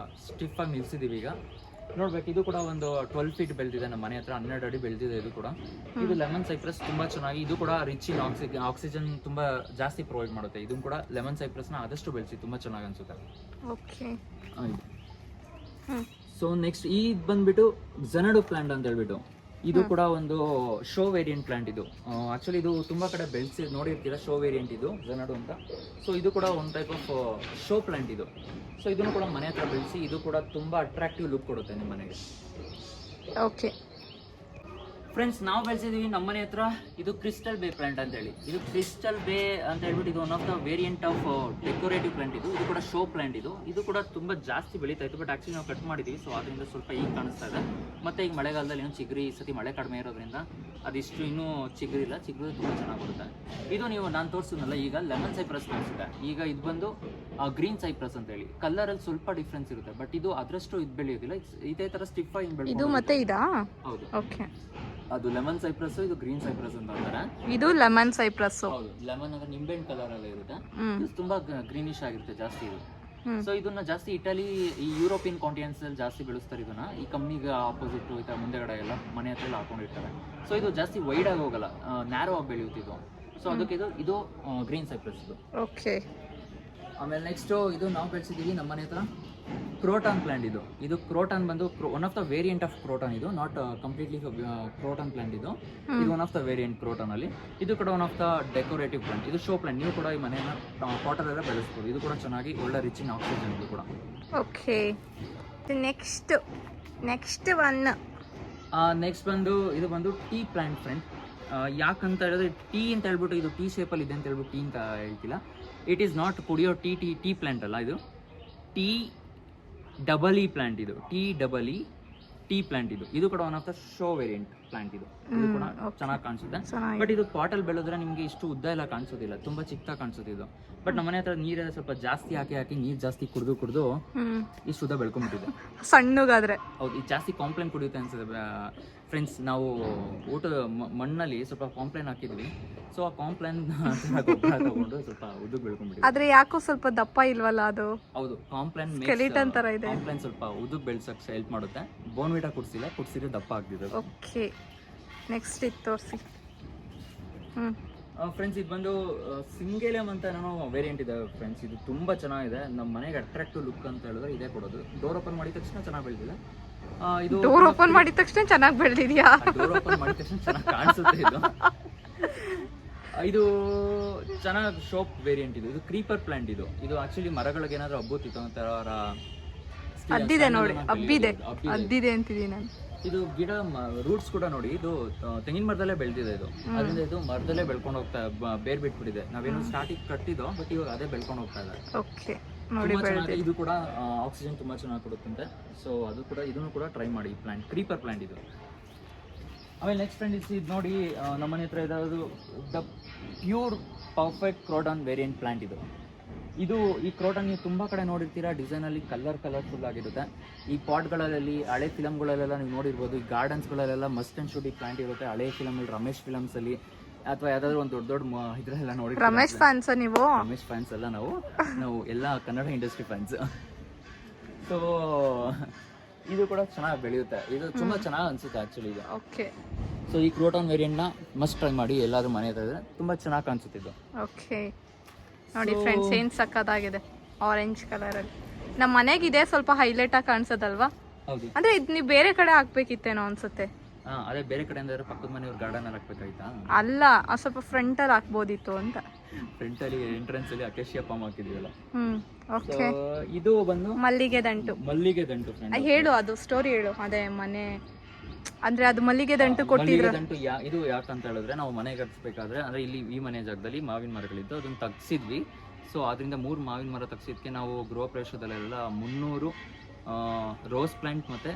[SPEAKER 1] ಸ್ಟಿಫ್ ಆಗಿ ನಿಲ್ಸಿದೀವಿ. ಈಗ ನೋಡ್ಬೇಕು, ಇದು ಕೂಡ ಒಂದು 12 ಫೀಟ್ ಬೆಳೆದಿದೆ. ನಮ್ಮ ಮನೆ ಹತ್ರ 12 ಅಡಿ ಬೆಳೆದಿದೆ ಇದು ಕೂಡ. ಇದು ಲೆಮನ್ ಸೈಪ್ರಸ್ ತುಂಬಾ ಚೆನ್ನಾಗಿ, ಇದು ಕೂಡ ರಿಚ್ ಇನ್ ಆಕ್ಸಿಜನ್ ತುಂಬಾ ಜಾಸ್ತಿ ಪ್ರೊವೈಡ್ ಮಾಡುತ್ತೆ. ಇದು ಕೂಡ ಲೆಮನ್ ಸೈಪ್ರಸ್ ನ ಆದಷ್ಟು ಬೆಳೆಸಿ, ತುಂಬಾ ಚೆನ್ನಾಗಿ ಅನ್ಸುತ್ತೆ.
[SPEAKER 4] ಓಕೆ.
[SPEAKER 1] ಸೊ ನೆಕ್ಸ್ಟ್ ಈ ಬಂದ್ಬಿಟ್ಟು ಝನಡು ಪ್ಲಾಂಟ್ ಅಂತ ಹೇಳ್ಬಿಟ್ಟು, ಇದು ಕೂಡ ಒಂದು ಶೋ ವೇರಿಯಂಟ್ ಪ್ಲಾಂಟ್. ಇದು ಆಕ್ಚುಲಿ ಇದು ತುಂಬಾ ಕಡೆ ಬೆಳೆಸಿ ನೋಡಿರ್ತೀರಾ, ಶೋ ವೇರಿಯಂಟ್ ಇದು ಝನಡು ಅಂತ. ಸೊ ಇದು ಕೂಡ ಒಂದು ಟೈಪ್ ಆಫ್ ಶೋ ಪ್ಲಾಂಟ್ ಇದು. ಸೊ ಇದನ್ನು ಕೂಡ ಮನೆ ಹತ್ರ ಬೆಳೆಸಿ, ಇದು ಕೂಡ ತುಂಬಾ ಅಟ್ರಾಕ್ಟಿವ್ ಲುಕ್ ಕೊಡುತ್ತೆ ನಿಮ್ಮ ಮನೆಗೆ.
[SPEAKER 4] ಓಕೆ
[SPEAKER 1] ಫ್ರೆಂಡ್ಸ್, ನಾವು ಬೆಳೆಸಿದೀವಿ ನಮ್ಮ ಮನೆ ಹತ್ರ ಇದು ಕ್ರಿಸ್ಟಲ್ ಬೇ ಪ್ಲಾಂಟ್ ಅಂತ ಹೇಳಿ. ಇದು ಕ್ರಿಸ್ಟಲ್ ಬೇ ಅಂತ ಹೇಳ್ಬಿಟ್ಟು ಇದು one of the variant of decorative plant ಇದು. ಇದು ಕೂಡ ಶೋ ಪ್ಲಾಂಟ್ ಇದು. ಇದು ಕೂಡ ತುಂಬಾ ಜಾಸ್ತಿ ಬೆಳೀತಾ ಇತ್ತು, ಬಟ್ ಆಕ್ಚುಲಿ ನಾವು ಕಟ್ ಮಾಡಿದೀವಿ. ಸೊ ಅದರಿಂದ ಸ್ವಲ್ಪ ಈಗ ಕಾಣಿಸ್ತಾ ಇದೆ. ಮತ್ತೆ ಈಗ ಮಳೆಗಾಲದಲ್ಲಿ ಏನು ಚಿಗುರಿ, ಈ ಸತಿ ಮಳೆ ಕಡಿಮೆ ಇರೋದ್ರಿಂದ ಅದಿಷ್ಟು ಇನ್ನೂ ಚಿಗುರಿಲ್ಲ. ಚಿಗುರು ತುಂಬಾ ಚೆನ್ನಾಗಿ ಬರುತ್ತೆ. ಇದು ನೀವು ನಾನು ತೋರಿಸಿದ್ನಲ್ಲ ಈಗ ಲೆಮನ್ ಸೈಪ್ರಸ್ ತೋರಿಸಿದೆ. ಈಗ ಇದು ಬಂದು ಗ್ರೀನ್ ಸೈಪ್ರಸ್ ಅಂತ ಹೇಳಿ. ಕಲರ್ ಅಲ್ಲಿ ಸ್ವಲ್ಪ ಡಿಫ್ರೆನ್ಸ್ ಇರುತ್ತೆ, ಬಟ್ ಇದು ಅದರಷ್ಟು ಇದು ಬೆಳೆಯೋದಿಲ್ಲ. ಇದೇ ತರ ಸ್ಟಿಫ್ ಆಗಿ ಬೆಳೆಯೋದು.
[SPEAKER 4] ಇದು ಮತ್ತೆ ಇದಾ?
[SPEAKER 1] ಹೌದು.
[SPEAKER 4] ಓಕೆ.
[SPEAKER 1] ಅದು ಲೆಮನ್ ಸೈಪ್ರಸ್, ಇದು ಗ್ರೀನ್ ಸೈಪ್ರಸ್ ಅಂತ ಅಂತಾರೆ.
[SPEAKER 4] ಇದು ಲೆಮನ್ ಸೈಪ್ರಸ್.
[SPEAKER 1] ಹೌದು, ಲೆಮನ್ ಅಂದ್ರೆ ನಿಂಬೆಹಣ್ಣು ಕಲರ್ ಎಲ್ಲ ಇರುತ್ತೆ. ಇದು ತುಂಬಾ ಗ್ರೀನಿಶ್ ಆಗಿರುತ್ತೆ ಜಾಸ್ತಿ ಇದು. ಸೊ ಇದನ್ನ ಜಾಸ್ತಿ ಇಟಲಿ, ಈ ಯುರೋಪಿಯನ್ ಕಾಂಟಿನೆಂಟ್ಸ್ ಅಲ್ಲಿ ಜಾಸ್ತಿ ಬೆಳೆಸ್ತಾರೆ ಇದನ್ನ. ಈ ಕಂಪ್ನಿಗೆ ಆಪೋಸಿಟ್ ಈ ತರ ಮುಂದೆಗಡೆ ಎಲ್ಲ ಮನೆ ಹತ್ರ ಎಲ್ಲ ಹಾಕೊಂಡಿರ್ತಾರೆ. ಸೊ ಇದು ಜಾಸ್ತಿ ವೈಡ್ ಆಗಿ ಹೋಗಲ್ಲ, ನ್ಯಾರೋ ಆಗಿ ಬೆಳೆಯುತ್ತೆ ಇದು. ಸೊ ಅದಕ್ಕೆ ಇದು ಗ್ರೀನ್ ಸೈಪ್ರಸ್ ಇದು.
[SPEAKER 4] ಓಕೆ.
[SPEAKER 1] ಆಮೇಲೆ ನೆಕ್ಸ್ಟ್ ಇದು ನಾವು ಬೆಳೆಸಿದೀವಿ ನಮ್ಮ ಮನೆ ಹತ್ರ ಕ್ರೋಟಾನ್ ಪ್ಲಾಂಟ್ ಇದು. ಇದು ಕ್ರೋಟಾನ್ ಬಂದು one of the variant of croton ಇದು, ನಾಟ್ ಕಂಪ್ಲೀಟ್ಲಿ ಕ್ರೋಟಾನ್ ಪ್ಲಾಂಟ್ ಇದು. ಇದು one of the variant croton ಅಲ್ಲಿ. ಇದು ಕೂಡ one of the decorative plant. ಇದು ಶೋ ಪ್ಲಾಂಟ್. ನೀವು ಕೂಡ ಈ ಮನೆಯನ್ನ ಪಾಟರ್ ಎಲ್ಲ ಬೆಳೆಸ್ಬೋದು. ಇದು ಕೂಡ ಚೆನ್ನಾಗಿ ಒಳ್ಳೆ ರಿಚ್ ಇನ್ ಆಕ್ಸಿಜನ್ ಇದು ಕೂಡ.
[SPEAKER 4] ಓಕೆ. Next one.
[SPEAKER 1] ನೆಕ್ಸ್ಟ್ ಬಂದು ಇದು ಬಂದು ಟೀ ಪ್ಲಾಂಟ್ ಫ್ರೆಂಡ್. ಯಾಕಂತ ಹೇಳಿದ್ರೆ ಟೀ ಅಂತ ಹೇಳ್ಬಿಟ್ಟು ಇದು ಟೀ ಶೇಪಲ್ಲಿ ಇದೆ ಅಂತ ಹೇಳ್ಬಿಟ್ಟು ಟೀ ಅಂತ ಹೇಳ್ತಿಲ್ಲ. ಇಟ್ ಈಸ್ ನಾಟ್ ಕುಡಿಯೋ ಟೀ ಪ್ಲಾಂಟ್ ಅಲ್ಲ, ಇದು ಟೀ ಡಬಲ್ ಇ ಪ್ಲಾಂಟ್ ಇದು. ಟೀ ಪ್ಲಾಂಟ್ ಇದು. ಇದು ಕೂಡ one of the show variant plant ಇದು. ಇದು ಕೂಡ ಚೆನ್ನಾಗಿ ಕಾಣಿಸುತ್ತೆ. ಬಟ್ ಇದು ಪಾಟಲ್ ಬೆಳೆದ್ರೆ ನಿಮಗೆ ಇಷ್ಟು ಉದ್ದ ಎಲ್ಲ ಕಾಣಿಸೋದಿಲ್ಲ, ತುಂಬಾ ಚಿಕ್ಕದಾಗಿ ಕಾಣಿಸುತ್ತೆ ಇದು. ಬಟ್ ನಮ್ಮ ಮನೆ ಹತ್ರ ನೀರೆಲ್ಲ ಸ್ವಲ್ಪ ಜಾಸ್ತಿ ಹಾಕಿ ನೀರು ಜಾಸ್ತಿ ಕುಡಿದು ಇಷ್ಟು ಉದ್ದ ಬೆಳ್ಕೊಂಡ್ಬಿಟ್ಟಿದೆ
[SPEAKER 4] ಸಣ್ಣಗಾದ್ರೆ.
[SPEAKER 1] ಹೌದು, ಇದು ಜಾಸ್ತಿ ಕಾಂಪ್ಲೇನ್ ಕುಡಿಯುತ್ತೆ ಅನ್ಸುತ್ತೆ ಫ್ರೆಂಡ್ಸ್. ನಾವು ಊಟದ ಮಣ್ಣಲ್ಲಿ ಸ್ವಲ್ಪ ಕಾಂಪ್ಲೇನ್ ಹಾಕಿದ್ವಿ. ಸೊ ಆ ಕಾಂಪ್ಲೇನ್ ಗೊಬ್ಬರ ತಗೊಂಡು ಸ್ವಲ್ಪ ಉದ್ದಕ್ಕೆ ಬೆಳ್ಕೊಂಡ್ಬಿಟ್ಟಿದೆ.
[SPEAKER 4] ಆದ್ರೆ ಯಾಕೋ ಸ್ವಲ್ಪ ದಪ್ಪ ಇಲ್ವಲ್ಲ ಅದು?
[SPEAKER 1] ಹೌದು, ಕಾಂಪ್ಲೇನ್
[SPEAKER 4] ತರ ಇದೆ.
[SPEAKER 1] ಕಾಂಪ್ಲೇನ್ ಸ್ವಲ್ಪ ಉದ್ದಕ್ಕೆ ಬೆಳ್ಸಕ್ಕೆ ಹೆಲ್ಪ್ ಮಾಡುತ್ತೆ. ಬೋನ್ವಿಟಾ ಕುಡಿಸಿದ್ರೆ ದಪ್ಪ ಆಗ್ತಿದೆ.
[SPEAKER 4] ಓಕೆ. ನೆಕ್ಸ್ಟ್ ಇದು ತೋರಿಸಿ.
[SPEAKER 1] ಫ್ರೆಂಡ್ಸ್, ಇದು ಬಂದು ಸಿಂಗೇಲಿಯಂ ಅಂತ ಏನೋ ವೇರಿಯಂಟ್ ಇದೆ ಫ್ರೆಂಡ್ಸ್. ಇದು ತುಂಬಾ ಚೆನ್ನಾಗಿದೆ. ನಮ್ಮ ಮನೆಗೆ ಅಟ್ರಾಕ್ಟಿವ್ ಲುಕ್ ಅಂತ ಹೇಳಿದ್ರೆ ಇದೇ ಕೊಡೋದು. ಡೋರ್ ಓಪನ್ ಮಾಡಿದ ತಕ್ಷಣ ಚೆನ್ನಾಗಿ ಬೆಳೆದಿದೆ ಇದು.
[SPEAKER 4] ಡೋರ್ ಓಪನ್ ಮಾಡಿದ ತಕ್ಷಣ ಚೆನ್ನಾಗಿ ಬೆಳೆದಿದ್ಯಾ?
[SPEAKER 1] ಡೋರ್ ಓಪನ್ ಮಾಡಿದ ತಕ್ಷಣ ಚೆನ್ನಾಗಿ ಕಾಣಿಸುತ್ತೆ ಇದು. ಇದು ಚೆನ್ನಾಗಿ ಶೋಪ್ ವೇರಿಯಂಟ್ ಇದು. ಇದು ಕ್ರೀಪರ್ ಪ್ಲಾಂಟ್ ಇದು. ಇದು ಆಕ್ಚುಲಿ ಮರಗಳಿಗೆ ಏನಾದ್ರು ಹಬ್ಬುತ್ತಿತ್ತು ಅಂತಾರ
[SPEAKER 4] ಅದ್ದಿದೆ ನೋಡಿ, ಅದ್ದಿದೆ ಅಂತಿದ್ದೀನಿ ನಾನು.
[SPEAKER 1] ಇದು ಗಿಡ ರೂಟ್ಸ್ ಕೂಡ ನೋಡಿ, ಇದು ತೆಂಗಿನ ಮರದಲ್ಲೇ ಬೆಳೆದಿದೆ ಇದು. ಅದರಿಂದ ಇದು ಮರದಲ್ಲೇ ಬೆಳ್ಕೊಂಡು ಹೋಗ್ತಾ ಬೇರ್ ಬಿಟ್ಬಿಟ್ಟಿದೆ. ನಾವೇನು ಸ್ಟಾರ್ಟಿಂಗ್ ಕಟ್ಟಿದ್ದೋ, ಬಟ್ ಇವಾಗ ಅದೇ ಬೆಳ್ಕೊಂಡು ಹೋಗ್ತಾ ಇದೆ.
[SPEAKER 4] ಓಕೆ.
[SPEAKER 1] ಇದು ಕೂಡ ಆಕ್ಸಿಜನ್ ತುಂಬಾ ಚೆನ್ನಾಗಿ ಕೊಡುತ್ತಂತೆ. ಸೊ ಅದು ಕೂಡ, ಇದನ್ನು ಕೂಡ ಟ್ರೈ ಮಾಡಿ. ಈ ಪ್ಲಾಂಟ್ ಕ್ರೀಪರ್ ಪ್ಲಾಂಟ್ ಇದು. ಆಮೇಲೆ ನೆಕ್ಸ್ಟ್ ಫ್ರೆಂಡ್ ಇದು ನೋಡಿ, ನಮ್ಮ ಮನೆ ಹತ್ರ ಇರೋದು the pure perfect croton variant plant ಇದು. ಈ ಕ್ರೋಟಾನ್ ನೀವು ತುಂಬ ಕಡೆ ನೋಡಿರ್ತೀರಾ, ಡಿಸೈನಲ್ಲಿ ಕಲರ್ಫುಲ್ ಆಗಿರುತ್ತೆ. ಈ ಪಾಟ್ಗಳಲ್ಲಿ ಹಳೆ ಫಿಲಮ್ಗಳಲ್ಲೆಲ್ಲ ನೀವು ನೋಡಿರ್ಬೋದು. ಈ ಗಾರ್ಡನ್ಸ್ಗಳಲ್ಲೆಲ್ಲ ಮಸ್ಟ್ ಆ್ಯಂಡ್ ಶೂಟ್ ಈ ಪ್ಲಾಂಟ್ ಇರುತ್ತೆ. ಹಳೆ ಫಿಲಮಲ್ಲಿ ರಮೇಶ್ ಫಿಲಮ್ಸಲ್ಲಿ ಅಥವಾ ಯಾವ್ದಾದ್ರು ಒಂದು ದೊಡ್ಡ ಇದ್ರೆಲ್ಲ ನೋಡಿ.
[SPEAKER 4] ರಮೇಶ್ ಫ್ಯಾನ್ಸ್ ನೀವು?
[SPEAKER 1] ರಮೇಶ್ ಫ್ಯಾನ್ಸ್ ಅಲ್ಲ, ನಾವು ಎಲ್ಲ ಕನ್ನಡ ಇಂಡಸ್ಟ್ರಿ ಫ್ಯಾನ್ಸ್. ಸೊ ಇದು ಕೂಡ ಚೆನ್ನಾಗಿ ಬೆಳೆಯುತ್ತೆ. ಇದು ತುಂಬಾ ಚೆನ್ನಾಗಿ ಅನ್ಸುತ್ತೆ ಆಕ್ಚುಲಿ ಇದು.
[SPEAKER 4] ಓಕೆ.
[SPEAKER 1] ಸೊ ಈ ಕ್ರೋಟಾನ್ ವೇರಿಯಂಟ್ ನ ಮಸ್ಟ್ ಟ್ರೈ ಮಾಡಿ. ಎಲ್ಲಾದ್ರೂ ಮನೆ ಹತ್ರ ಇದ್ರೆ ತುಂಬಾ ಚೆನ್ನಾಗಿ ಕಾಣಿಸುತ್ತೆ ಇದು.
[SPEAKER 4] ಓಕೆ. ನೋಡಿ ಫ್ರೆಂಡ್ಸ್, ಏನ್ ಸಕ್ಕತ್ತಾಗಿದೆ ಆರೆಂಜ್ ಕಲರ್ ಅಲ್ಲಿ. ನಮ್ಮ ಮನೆಗಿದೆ ಸ್ವಲ್ಪ ಹೈಲೈಟ್ ಆಗಿ ಕಾಣಿಸೋದಲ್ವಾ?
[SPEAKER 1] ಹೌದು.
[SPEAKER 4] ಅಂದ್ರೆ ಇದು ನೀವು ಬೇರೆ ಕಡೆ ಹಾಕ್ಬೇಕಿತ್ತೇನೋ ಅನ್ಸುತ್ತೆ.
[SPEAKER 1] ಅದೇ ಬೇರೆ ಕಡೆ ಅಂದ್ರೆ ಪಕ್ಕದ ಮನೆಯವ್ರ ಗಾರ್ಡನ್ ಅಲ್ಲಿ ಹಾಕ್ಬೇಕಾಯ್ತಾ?
[SPEAKER 4] ಅಲ್ಲ, ಸ್ವಲ್ಪ ಫ್ರಂಟ್ ಅಲ್ಲಿ ಹಾಕ್ಬೋದಿತ್ತು ಅಂತ.
[SPEAKER 1] ಫ್ರಂಟ್ ಅಲ್ಲಿ ಎಂಟ್ರೆನ್ಸ್ ಅಲ್ಲಿ ಅಕೇಶಿಯಾ ಪಾಮ್ ಹಾಕಿದ್ವಲ್ಲ.
[SPEAKER 4] ಓಕೆ.
[SPEAKER 1] ಇದು ಬಂದು
[SPEAKER 4] ಮಲ್ಲಿಗೆ ದಂಟು ಫ್ರೆಂಡ್. ಹೇಳು, ಅದು ಸ್ಟೋರಿ ಹೇಳು. ಅದೇ ಮನೆ ಅಂದ್ರೆ ಅದು ಮಲ್ಲಿಗೆ ದಂಟು ಕೊಟ್ಟಿದ್ರು.
[SPEAKER 1] ಇದು ಯಾಕಂತ ಹೇಳಿದ್ರೆ, ನಾವು ಮನೆ ಕಟ್ಸ್ಬೇಕಾದ್ರೆ ಅಂದ್ರೆ ಇಲ್ಲಿ ಈ ಮನೆ ಜಾಗದಲ್ಲಿ ಮಾವಿನ ಮರಗಳಿದ್ದು ಅದನ್ನ ತಗ್ಸಿದ್ವಿ. ಸೊ ಅದರಿಂದ 3 ಮಾವಿನ ಮರ ತೆಗ್ಸಿದ್ದಕ್ಕೆ ನಾವು ಗೃಹ ಪ್ರವೇಶದಲ್ಲೆಲ್ಲ 300 ರೋಸ್ ಪ್ಲಾಂಟ್ ಮತ್ತು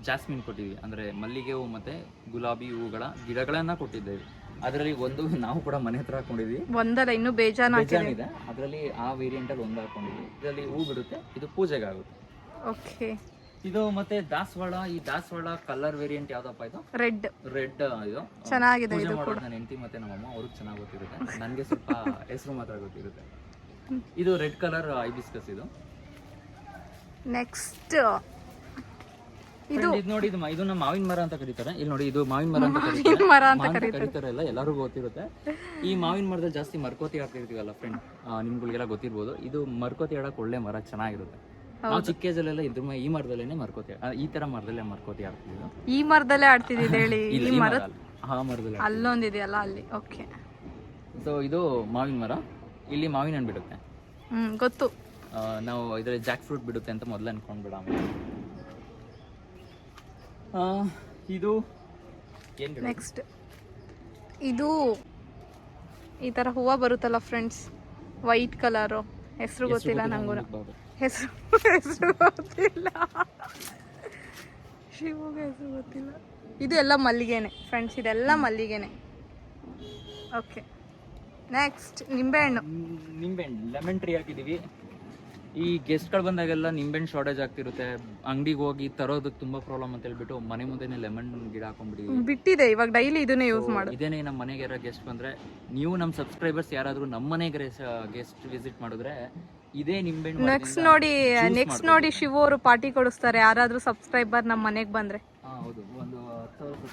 [SPEAKER 1] ಜಾಸ್ಮಿನ್ ಕೊಟ್ಟಿದ್ವಿ, ಅಂದರೆ ಮಲ್ಲಿಗೆ ಹೂವು ಮತ್ತು ಗುಲಾಬಿ ಹೂವುಗಳ ಗಿಡಗಳನ್ನು ಕೊಟ್ಟಿದ್ದೇವೆ. ಅದರಲ್ಲಿ ಒಂದು ನಾವು ಕೂಡ ಮನೆ ಹತ್ರ ಹಾಕೊಂಡಿದ್ವಿ,
[SPEAKER 4] ಒಂದಲ್ಲ ಇನ್ನೂ
[SPEAKER 1] ಬೇಜಾನಿದೆ. ಅದರಲ್ಲಿ ಆ ವೇರಿಯಂಟಲ್ಲಿ ಒಂದು ಹಾಕೊಂಡಿದ್ವಿ. ಇದರಲ್ಲಿ ಹೂ ಬಿಡುತ್ತೆ, ಇದು ಪೂಜೆಗೆ ಆಗುತ್ತೆ.
[SPEAKER 4] ಓಕೆ.
[SPEAKER 1] ಇದು ಮತ್ತೆ ದಾಸವಾಳ. ಈ ದಾಸವಾಳ ಕಲರ್ ವೇರಿಯಂಟ್ ಯಾವ್ದಪ್ಪ ಇದು?
[SPEAKER 4] ರೆಡ್.
[SPEAKER 1] ಇದು
[SPEAKER 4] ಚೆನ್ನಾಗಿದೆ.
[SPEAKER 1] ಪೂಜೆ ಮಾಡೋದು ನನ್ನ ಹೆಂಡತಿ ಮತ್ತೆ ನಮ್ಮಮ್ಮ, ಅವ್ರಿಗೆ ಚೆನ್ನಾಗಿ ಗೊತ್ತಿರುತ್ತೆ. ನನಗೆ ಸ್ವಲ್ಪ ಹೆಸರು ಮಾತ್ರ ಗೊತ್ತಿರುತ್ತೆ. ಇದು ರೆಡ್ ಕಲರ್ ಹೈಬಿಸ್ಕಸ್. ಇದು
[SPEAKER 4] ನೆಕ್ಸ್ಟ್
[SPEAKER 1] ಇದು ನೋಡಿ, ಇದನ್ನ ಮಾವಿನ ಮರ ಅಂತ ಕರೀತಾರೆ. ಇಲ್ಲಿ ನೋಡಿ, ಇದು ಮಾವಿನ ಮರ ಅಂತ ಕರೀತಾರೆ. ಎಲ್ಲರೂ ಗೊತ್ತಿರುತ್ತೆ. ಈ ಮಾವಿನ ಮರದಲ್ಲಿ ಜಾಸ್ತಿ ಮರ್ಕೋತಿ ಹಾಕ್ತಿರ್ತೀವಲ್ಲ ಫ್ರೆಂಡ್, ನಿಮ್ಗಳಿಗೆಲ್ಲ ಗೊತ್ತಿರ್ಬೋದು. ಇದು ಮರ್ಕೋತಿ ಆಡಕ್ ಒಳ್ಳೆ ಮರ, ಚೆನ್ನಾಗಿರುತ್ತೆ. ನಾವು ಚಿಕ್ಕ ಏಜಲ್ಲೆಲ್ಲ ಈ ಮರದಲ್ಲೇನೆ ಮರ್ಕೋತಿ, ಈ ತರ ಮರದಲ್ಲೇ ಮರ್ಕೋತಿ ಆಡ್ತಿದ್ವಿ.
[SPEAKER 4] ಈ ಮರದಲ್ಲೇ ಆಡ್ತಿದ್ದೆ ಹೇಳಿ. ಈ ಮರ
[SPEAKER 1] ಆ ಮರದಲ್ಲಿ
[SPEAKER 4] ಅಲ್ಲೊಂದಿದೆಯಲ್ಲ ಅಲ್ಲಿ. ಓಕೆ.
[SPEAKER 1] ಸೊ ಇದು ಮಾವಿನ ಮರ. ಇಲ್ಲಿ ಮಾವಿನ ಹಣ್ಣು ಬಿಡುತ್ತೆ.
[SPEAKER 4] ಗೊತ್ತು.
[SPEAKER 1] ನಾವು ಇದರಲ್ಲಿ ಜಾಕ್ ಫ್ರೂಟ್ ಬಿಡುತ್ತೆ ಅಂತ ಮೊದಲು ಅನ್ಕೊಂಡ್ಬಿಡ. ಇದು
[SPEAKER 4] ನೆಕ್ಸ್ಟ್ ಇದು ಈ ತರ ಹೂವು ಬರುತ್ತಲ್ಲ ಫ್ರೆಂಡ್ಸ್, ವೈಟ್ ಕಲರು. ಹೆಸರು ಗೊತ್ತಿಲ್ಲ ನಂಗೂ, ಹೆಸರು ಗೊತ್ತಿಲ್ಲ, ಶಿವಗೆ ಹೆಸರು ಗೊತ್ತಿಲ್ಲ. ಇದು ಎಲ್ಲ ಮಲ್ಲಿಗೆನೆ ಫ್ರೆಂಡ್ಸ್, ಇದೆಲ್ಲ ಮಲ್ಲಿಗೆನೆ. ಓಕೆ. ನೆಕ್ಸ್ಟ್ ನಿಂಬೆಹಣ್ಣು.
[SPEAKER 1] ಲೆಮನ್ ಟ್ರೀ ಹಾಕಿದೀವಿ. ಈ ಗೆಸ್ಟ್ಗಳು ಬಂದಾಗೆಲ್ಲ ನಿಂಬೆಹಣ್ಣು ಶಾರ್ಟೇಜ್ ಆಗ್ತಿರುತ್ತೆ, ಅಂಗಡಿಗೆ ಹೋಗಿ ತರೋದಕ್ಕೆ ತುಂಬಾ ಪ್ರಾಬ್ಲಮ್ ಅಂತ ಹೇಳ್ಬಿಟ್ಟು ಮನೆ ಮುಂದೆನೆ ಲೆಮನ್ ಗಿಡ ಹಾಕೊಂಡ್ಬಿಡಿ
[SPEAKER 4] ಬಿಟ್ಟಿದೆ. ಇವಾಗ ಡೈಲಿ ಇದನ್ನೇ ಯೂಸ್ ಮಾಡೋದು.
[SPEAKER 1] ಇದೇನೆ ನಮ್ಮ ಮನೆಗೆ ಯಾರೋ ಗೆಸ್ಟ್ ಬಂದ್ರೆ, ನೀವು ನಮ್ಮ ಸಬ್ಸ್ಕ್ರೈಬರ್ಸ್ ಯಾರಾದ್ರೂ ನಮ್ಮ ಮನೆಗೆ ಗೆಸ್ಟ್ ವಿಸಿಟ್ ಮಾಡಿದ್ರೆ ಇದೇ ನಿಂಬೆಹಣ್ಣು.
[SPEAKER 4] ನೆಕ್ಸ್ಟ್ ನೋಡಿ ಶಿವು ಅವರು ಪಾರ್ಟಿ ಕೊಡಿಸ್ತಾರೆ ಯಾರಾದ್ರೂ ಸಬ್ಸ್ಕ್ರೈಬರ್ ನಮ್ಮ ಮನೆಗೆ ಬಂದ್ರೆ.
[SPEAKER 1] ಹೌದು, ಒಂದು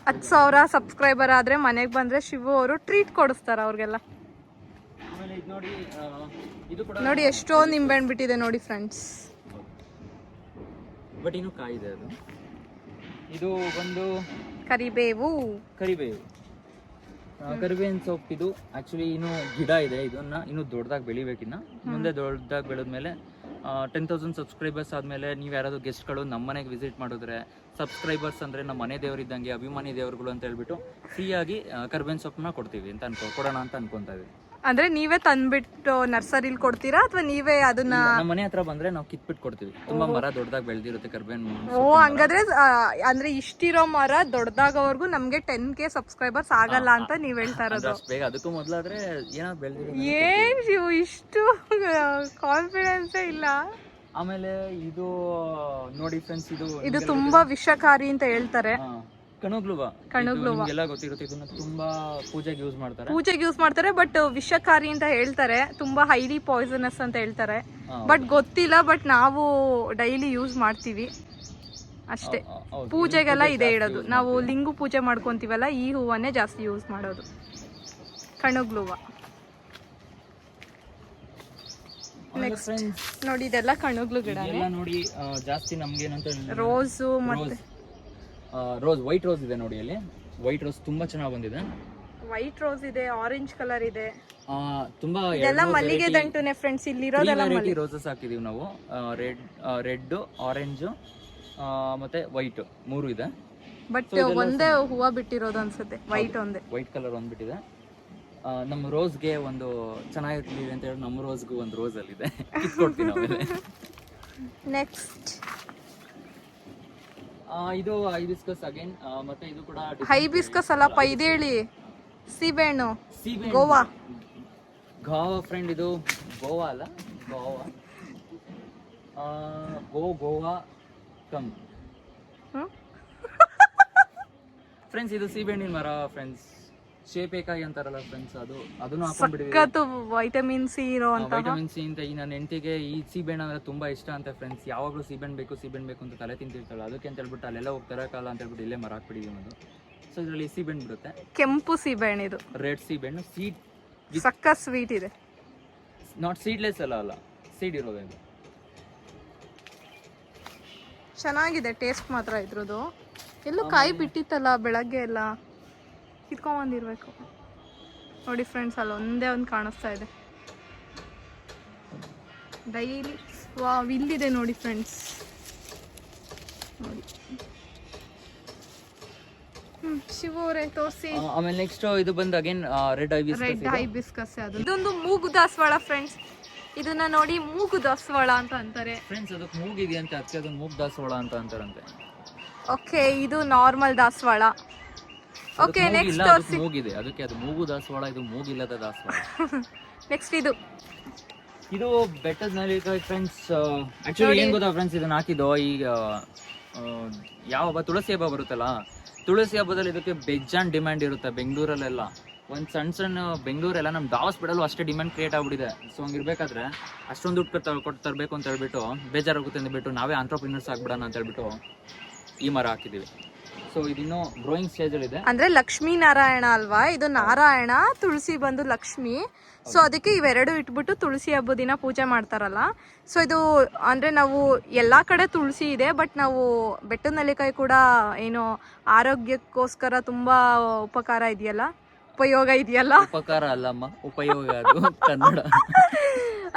[SPEAKER 4] 10,000 ಸಬ್ಸ್ಕ್ರೈಬರ್ ಆದ್ರೆ ಮನೆಗೆ ಬಂದ್ರೆ ಶಿವು ಅವರು ಟ್ರೀಟ್ ಕೊಡಿಸ್ತಾರೆ ಅವ್ರಿಗೆಲ್ಲ. ನೋಡಿ ಎಷ್ಟೊಂದು ನಿಂಬೆಹಣ್ಣು ಬಿಟ್ಟಿದೆ ನೋಡಿ ಫ್ರೆಂಡ್ಸ್.
[SPEAKER 1] ಬಟ್ ಇನ್ನು ಕಾಯಿದೆ ಅದು. ಇದು ಒಂದು
[SPEAKER 4] ಕರಿಬೇವು.
[SPEAKER 1] ಕರಿಬೇವಿನ ಸೊಪ್ಪು. ಇದು ಆಕ್ಚುಲಿ ಇನ್ನು ಗಿಡ ಇದೆ, ಇದನ್ನ ಇನ್ನು ದೊಡ್ಡದಾಗಿ ಬೆಳಿಬೇಕಿನ್ನ. ಮುಂದೆ ದೊಡ್ಡದಾಗಿ ಬೆಳೆದ್ಮೇಲೆ 10,000 ಸಬ್ಸ್ಕ್ರೈಬರ್ಸ್ ಆದಮೇಲೆ ನೀವು ಯಾರಾದರೂ ಗೆಸ್ಟ್ಗಳು ನಮ್ಮ ಮನೆಗೆ ವಿಸಿಟ್ ಮಾಡಿದ್ರೆ, ಸಬ್ಸ್ಕ್ರೈಬರ್ಸ್ ಅಂದರೆ ನಮ್ಮ ಮನೆ ದೇವರಿದ್ದಂಗೆ, ಅಭಿಮಾನಿ ದೇವರುಗಳು ಅಂತ ಹೇಳ್ಬಿಟ್ಟು ಫ್ರೀಯಾಗಿ ಕರಿಬೇವಿನ ಸೊಪ್ಪನ್ನ ಕೊಡ್ತೀವಿ ಅಂತ ಕೊಡೋಣ ಅಂತ ಅನ್ಕೊಂತಾ ಇದೀವಿ.
[SPEAKER 4] ಅಂದ್ರೆ ನೀವೇ ತಂದ್ಬಿಟ್ಟು ನರ್ಸರಿಲಿ ಕೊಡ್ತೀರಾ ಅಥವಾ ನೀವೇ ಅದನ್ನ?
[SPEAKER 1] ನಮ್ಮ ಮನೆ ಹತ್ರ ಬಂದ್ರೆ ನಾವು ಕಿತ್ಬಿಟ್ಟು ಕೊಡ್ತೀವಿ. ತುಂಬಾ ಮರ ದೊಡ್ಡದಾಗಿ ಬೆಳೆದಿರುತ್ತೆ ಕರಿಬೇವಿನ.
[SPEAKER 4] ಹಂಗಾದ್ರೆ ಅಂದ್ರೆ ಇಷ್ಟಿರೋ ಮರ ದೊಡ್ಡದಾಗವರೆಗೂ ನಮ್ಗೆ 10K ಸಬ್ಸ್ಕ್ರೈಬರ್ಸ್ ಆಗಲ್ಲ ಅಂತ ನೀವ್ ಹೇಳ್ತಾ ಇರೋದು.
[SPEAKER 1] ಬೇಗ ಅದಕ್ಕೂ ಮೊದಲಾದ್ರೆ ಏನಾದ್ರು ಬೆಳೆದಿರೋ.
[SPEAKER 4] ಏನ್ ಇಷ್ಟು ಕಾನ್ಫಿಡೆನ್ಸ್ ಇಲ್ಲ.
[SPEAKER 1] ಆಮೇಲೆ ಇದು ನೋಡಿ ಫ್ರೆಂಡ್ಸ್, ಇದು
[SPEAKER 4] ತುಂಬಾ ವಿಷಕಾರಿ ಅಂತ ಹೇಳ್ತಾರೆ.
[SPEAKER 1] ಕಣಗ್ಲುವ ಎಲ್ಲ ಗೊತ್ತಿರುತ್ತೆ. ಇದನ್ನ ತುಂಬಾ ಪೂಜೆಗೆ ಯೂಸ್ ಮಾಡ್ತಾರೆ. ಬಟ್ ವಿಷಕಾರಿ ಅಂತ ಹೇಳ್ತಾರೆ, ತುಂಬಾ ಹೈಲಿ ಪಾಯ್ಸನಸ್ ಅಂತ ಹೇಳ್ತಾರೆ. ಬಟ್ ಗೊತ್ತಿಲ್ಲ. ಬಟ್ ನಾವು ಡೈಲಿ ಯೂಸ್ ಮಾಡ್ತೀವಿ ಅಷ್ಟೇ. ಪೂಜೆಗೆಲ್ಲ ಇದೆ ಇಡೋದು. ನಾವು ಲಿಂಗು ಪೂಜೆ ಮಾಡ್ಕೊಂತೀವಲ್ಲ, ಈ ಹೂವನ್ನೇ ಜಾಸ್ತಿ ಯೂಸ್ ಮಾಡೋದು, ಕಣಗ್ಲುವ. ನೆಕ್ಸ್ಟ್ ನೋಡಿ, ಇದೆಲ್ಲ ಕಣಗ್ಲು ಗಿಡ ನೋಡಿ. ಜಾಸ್ತಿ ನಮ್ಗೆ ಏನಂತ
[SPEAKER 4] ರೋಸು ಮತ್ತೆ
[SPEAKER 1] ವೈಟ್ ರೋಸ್ ಇದೆ ನೋಡಿ. ಅಲ್ಲಿ ವೈಟ್ ರೋಸ್ ತುಂಬಾ ಚೆನ್ನಾಗಿ ಬಂದಿದೆ.
[SPEAKER 4] ವೈಟ್ ರೋಸ್ ಇದೆ, ಆರೆಂಜ್ ಕಲರ್ ಇದೆ,
[SPEAKER 1] ತುಂಬಾ
[SPEAKER 4] ಇದೆಲ್ಲ ಮಲ್ಲಿಗೆ ದಂಟುನೆ ಫ್ರೆಂಡ್ಸ್. ಇಲ್ಲಿ ಇರೋದೆಲ್ಲ
[SPEAKER 1] ವೆರೈಟಿ ರೋಸಸ್ ಹಾಕಿದೀವಿ ನಾವು. ರೆಡ್, ಆರೆಂಜ್ ಮತ್ತೆ ವೈಟ್ 3 ಇದೆ.
[SPEAKER 4] ಬಟ್ ಒಂದೇ ಹೂವ ಬಿಟ್ಟಿರೋದು ಅನ್ಸುತ್ತೆ, ವೈಟ್ ಒಂದೇ.
[SPEAKER 1] ವೈಟ್ ಕಲರ್ ಒಂದ್ ಬಿಟ್ಟಿದೆ. ನಮ್ಮ ರೋಸ್ಗೆ ಒಂದು ಚೆನ್ನಾಗಿರ್ತೀವಿ ಅಂತ ಹೇಳಿ ನಮ್ಮ ರೋಸ್ಗೂ ಒಂದು ರೋಸ್ ಅಲ್ಲಿ ಇದೆ, ಕಿತ್ಕೊಡ್ತೀನಿ.
[SPEAKER 4] ನೆಕ್ಸ್ಟ್
[SPEAKER 1] ಇದು ಹೈಬಿಸ್ಕಸ್ ಅಗೇನ್. ಮತ್ತೆ ಇದು ಕೂಡ
[SPEAKER 4] ಹೈಬಿಸ್ಕಸ್ ಅಲ್ಲಪ್ಪ, ಇದೇಳಿ ಸೀಬೆಹಣ್ಣು. ಗೋವಾ
[SPEAKER 1] ಫ್ರೆಂಡ್, ಇದು ಗೋವಾ ಅಲ್ಲ, ಗೋವಾ ಕಮ್ ಫ್ರೆಂಡ್ಸ್. ಇದು ಸೀಬೆಹಣ್ಣಿನ ಮರ ಫ್ರೆಂಡ್ಸ್. ಶೇಪೇಕಾಯಿ ಅಂತಾರಲ್ಲ ಫ್ರೆಂಡ್ಸ್, ಅದನ್ನು ಹಾಕೊಂಡ್ಬಿಟ್ಟಿವಿ.
[SPEAKER 4] ವೈಟಮಿನ್ ಸಿ ಇರೋ ಅಂತ.
[SPEAKER 1] ವೈಟಮಿನ್ ಸಿ ಅಂತ. ಈ ನನ್ನ ಹೆಂಡತಿಗೆ ಈ ಸೀಬೆಹಣ್ಣು ಅಂದ್ರೆ ತುಂಬಾ ಇಷ್ಟ ಅಂತ ಫ್ರೆಂಡ್ಸ್. ಯಾವಾಗಲೂ ಸೀಬೆಹಣ್ಣು ಬೇಕು ಅಂತ ತಲೆ ತಿಂತಿರ್ತಾಳೆ. ಅದಕ್ಕೆ ಅಂತ ಹೇಳ್ಬಿಟ್ಟು ಅಲ್ಲೆಲ್ಲ ಹೋಗಿ ತರಕಾಲ ಅಂತ ಹೇಳ್ಬಿಟ್ಟು ಇಲ್ಲೇ ಮರ ಹಾಕ್ಬಿಟ್ಟಿದೀವಿ ಅದು. ಸೊ ಇದರಲ್ಲಿ ಸೀಬೆಹಣ್ಣು ಬಿಡುತ್ತೆ.
[SPEAKER 4] ಕೆಂಪು ಸೀಬೆಹಣ್ಣು ಇದು.
[SPEAKER 1] ರೆಡ್ ಸೀಬೆಹಣ್ಣು. ಸೀಡ್
[SPEAKER 4] ಸಕ್ಕ ಸ್ವೀಟ್ ಇದೆ.
[SPEAKER 1] ನಾಟ್ ಸೀಡ್ಲೆಸ್ ಅಲ್ಲ, ಸೀಡ್ ಇರೋದು. ಇದು
[SPEAKER 4] ಚೆನ್ನಾಗಿದೆ, ಟೇಸ್ಟ್ ಮಾತ್ರ ಇದ್ರದ್ದು. ಎಲ್ಲೂ ಕಾಯಿ ಬಿಟ್ಟಿತ್ತಲ್ಲ ಬೆಳಗ್ಗೆ ಎಲ್ಲ, ಕಿತ್ಕೊಂಬಂದಿರ್ಬೇಕು ನೋಡಿ ಫ್ರೆಂಡ್ಸ್. ಅಲ್ಲಿ ಒಂದೇ ಒಂದು ಕಾಣಿಸ್ತಾ ಇದೆ ಡೈಲಿ. ಇಲ್ಲಿದೆ ನೋಡಿ ಫ್ರೆಂಡ್ಸ್, ನೋಡಿ. ಶಿವು ಅವರೇ ತೋರಿಸಿ.
[SPEAKER 1] ಆಮೇಲೆ ನೆಕ್ಸ್ಟ್ ಇದು ಬಂದು ಅಗೇನ್ ರೆಡ್ ಹೈಬಿಸ್ಕಸ್.
[SPEAKER 4] ಅದು ಇದೊಂದು ಮೂಗು ದಾಸವಾಳ ಫ್ರೆಂಡ್ಸ್. ಇದನ್ನ ನೋಡಿ ಮೂಗು ದಾಸವಾಳ ಅಂತ ಅಂತಾರೆ.
[SPEAKER 1] ಫ್ರೆಂಡ್ಸ್ ಅದಕ್ಕೆ ಮೂಗಿದೆಯಂತೆ, ಅದಕ್ಕೆ ಅದು ಮೂಗ್ ದಾಸವಾಳ ಅಂತ ಅಂತಾರಂತೆ.
[SPEAKER 4] ಓಕೆ, ಇದು ನಾರ್ಮಲ್ ದಾಸವಾಳ. ಓಕೆ, ನೆಕ್ಸ್ಟ್ ತೋರಿಸಿ.
[SPEAKER 1] ಮೂಗಿದೆ, ಅದಕ್ಕೆ ಅದು ಮೂಗು ದಾಸವಾಳ, ಇದು ಮೂಗಿಲ್ಲದ ದಾಸವಾಳ.
[SPEAKER 4] ನೆಕ್ಸ್ಟ್ ಇದು
[SPEAKER 1] ಬೆಟ್ಟದ ನೆಲ್ಲಿಕಾಯಿ ಫ್ರೆಂಡ್ಸ್. ಆಕ್ಚುಲಿ ಏನ್ ಗೊತ್ತಾ ಫ್ರೆಂಡ್ಸ್, ಇದನ್ನ ಹಾಕಿದ್ದು ಈಗ ಯಾವ ಹಬ್ಬ, ತುಳಸಿ ಹಬ್ಬ ಬರುತ್ತಲ್ಲ, ತುಳಸಿ ಹಬ್ಬದಲ್ಲಿ ಇದಕ್ಕೆ ಬೆಜ್ಜಾನ್ ಡಿಮ್ಯಾಂಡ್ ಇರುತ್ತೆ ಬೆಂಗಳೂರಲ್ಲೆಲ್ಲ. ಒಂದು ಸಣ್ಣ ಬೆಂಗಳೂರೆಲ್ಲ ನಮ್ಮ ಹಾಸ್ಪಿಟಲ್ ಅಷ್ಟೇ ಡಿಮ್ಯಾಂಡ್ ಕ್ರಿಯೇಟ್ ಆಗ್ಬಿಟ್ಟಿದೆ. ಸೊ ಹಂಗಿರ್ಬೇಕಾದ್ರೆ ಅಷ್ಟೊಂದು ದುಡ್ಡು ಕೊಟ್ಟು ತರಬೇಕು ಅಂತ ಹೇಳ್ಬಿಟ್ಟು ಬೇಜಾರಾಗುತ್ತೆ ಅಂದ್ಬಿಟ್ಟು ನಾವೇ ಆಂಟ್ರಪ್ರಿನರ್ಸ್ ಆಗ್ಬಿಡೋಣ ಅಂತ ಹೇಳ್ಬಿಟ್ಟು ಈ ಮರ ಹಾಕಿದ್ದೀವಿ. ಸೊ ಇದಿನ್ನೂ ಗ್ರೋಯಿಂಗ್ ಸ್ಟೇಜಲ್ಲಿದೆ.
[SPEAKER 4] ಅಂದ್ರೆ ಲಕ್ಷ್ಮೀ ನಾರಾಯಣ ಅಲ್ವಾ, ಇದು ನಾರಾಯಣ, ತುಳಸಿ ಬಂದು ಲಕ್ಷ್ಮಿ. ಸೊ ಅದಕ್ಕೆ ಇವೆರಡು ಇಟ್ಬಿಟ್ಟು ತುಳಸಿ ಹಬ್ಬದ ದಿನ ಪೂಜೆ ಮಾಡ್ತಾರಲ್ಲ. ಸೊ ಇದು ಅಂದ್ರೆ ನಾವು ಎಲ್ಲಾ ಕಡೆ ತುಳಸಿ ಇದೆ, ಬಟ್ ನಾವು ಬೆಟ್ಟದ ನೆಲ್ಲಿಕಾಯಿ ಕೂಡ ಏನು ಆರೋಗ್ಯಕ್ಕೋಸ್ಕರ ತುಂಬಾ ಉಪಯೋಗ ಇದೆಯಲ್ಲ.
[SPEAKER 1] ಉಪಕಾರ ಅಲ್ಲಮ್ಮ, ಉಪಯೋಗ ಅದು ಕನ್ನಡ.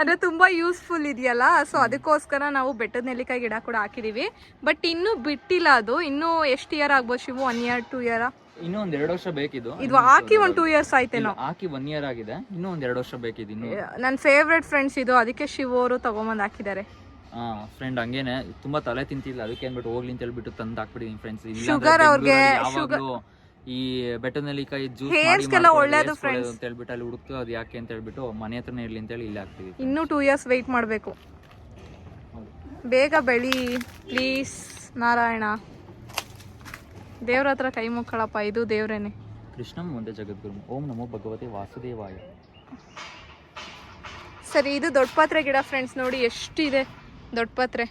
[SPEAKER 4] ಅಂದ್ರೆ ತುಂಬಾ ಯೂಸ್ಫುಲ್ ಇದೆಯಲ್ಲ. ಸೊ ಅದಕ್ಕೋಸ್ಕರ ನಾವು ಬೆಟ್ಟದ ನೆಲ್ಲಿಕಾಯಿ ಗಿಡ ಕೂಡ ಹಾಕಿದೀವಿ. ಬಟ್ ಇನ್ನೂ ಬಿಟ್ಟಿಲ್ಲ ಅದು. ಇನ್ನೂ ಎಷ್ಟು ಇಯರ್ ಆಗ್ಬೋದು ಶಿವು? 1 year 2 year?
[SPEAKER 1] ಇನ್ನೂ 1-2 ವರ್ಷ ಬೇಕಿದ್ದು.
[SPEAKER 4] ಇದು ಹಾಕಿ 1-2 years ಆಯ್ತೇನೋ.
[SPEAKER 1] ಹಾಕಿ 1 year ಆಗಿದೆ, ಇನ್ನೂ 1-2 ವರ್ಷ ಬೇಕಿದ್ದು. ಇನ್ನು
[SPEAKER 4] ನನ್ನ ಫೇವ್ರೆಟ್ ಫ್ರೆಂಡ್ಸ್ ಇದು, ಅದಕ್ಕೆ ಶಿವು ಅವರು ತಗೊಂಬಂದು ಹಾಕಿದ್ದಾರೆ.
[SPEAKER 1] ಫ್ರೆಂಡ್ ಹಂಗೇನೆ ತುಂಬಾ ತಲೆ ತಿಂತಿಲ್ಲ, ಅದಕ್ಕೆ ಅಂದ್ಬಿಟ್ಟು ಹೋಗ್ಲಿ ಅಂತ ಹೇಳ್ಬಿಟ್ಟು ತಂದು ಹಾಕ್ಬಿಟ್ಟಿದೀನಿ ಫ್ರೆಂಡ್ಸ್.
[SPEAKER 4] ಶುಗರ್ ಅವ್ರಿಗೆ
[SPEAKER 1] ಈ ಬೆಟ್ಟದ ನೆಲ್ಲಿಕಾಯಿ ಜ್ಯೂಸ್
[SPEAKER 4] ಹೇರ್ಸ್ಗೆಲ್ಲ ಒಳ್ಳೇದು ಫ್ರೆಂಡ್ಸ್
[SPEAKER 1] ಅಂತ ಹೇಳ್ಬಿಟ್ಟು ಅಲ್ಲಿ ಹುಡುಕ್ತು, ಅದು ಯಾಕೆ ಅಂತ ಹೇಳ್ಬಿಟ್ಟು ಮನೆ ಹತ್ರನೇ ಇರ್ಲಿ ಅಂತ ಹೇಳಿ ಇಲ್ಲಿ ಹಾಕ್ತೀವಿ.
[SPEAKER 4] ಇನ್ನೂ 2 years ವೆಯ್ಟ್ ಮಾಡಬೇಕು. ಬೇಗ ಬೆಳಿ ಪ್ಲೀಸ್ ನಾರಾಯಣ. ದೇವ್ರ ಹತ್ರ ಕೈ ಮುಕ್ಕಳಪ್ಪ, ಇದು ದೇವ್ರೇನೆ.
[SPEAKER 1] ಕೃಷ್ಣಂ ಮುಂದೆ ಜಗದ್ಗುರು. ಓಂ ನಮೋ ಭಗವತೆ ವಾಸುದೇವಾಯ.
[SPEAKER 4] ಸರಿ, ಇದು ದೊಡ್ಡಪತ್ರೆ ಗಿಡ ಫ್ರೆಂಡ್ಸ್. ನೋಡಿ ಎಷ್ಟಿದೆ ದೊಡ್ಡಪತ್ರೆ.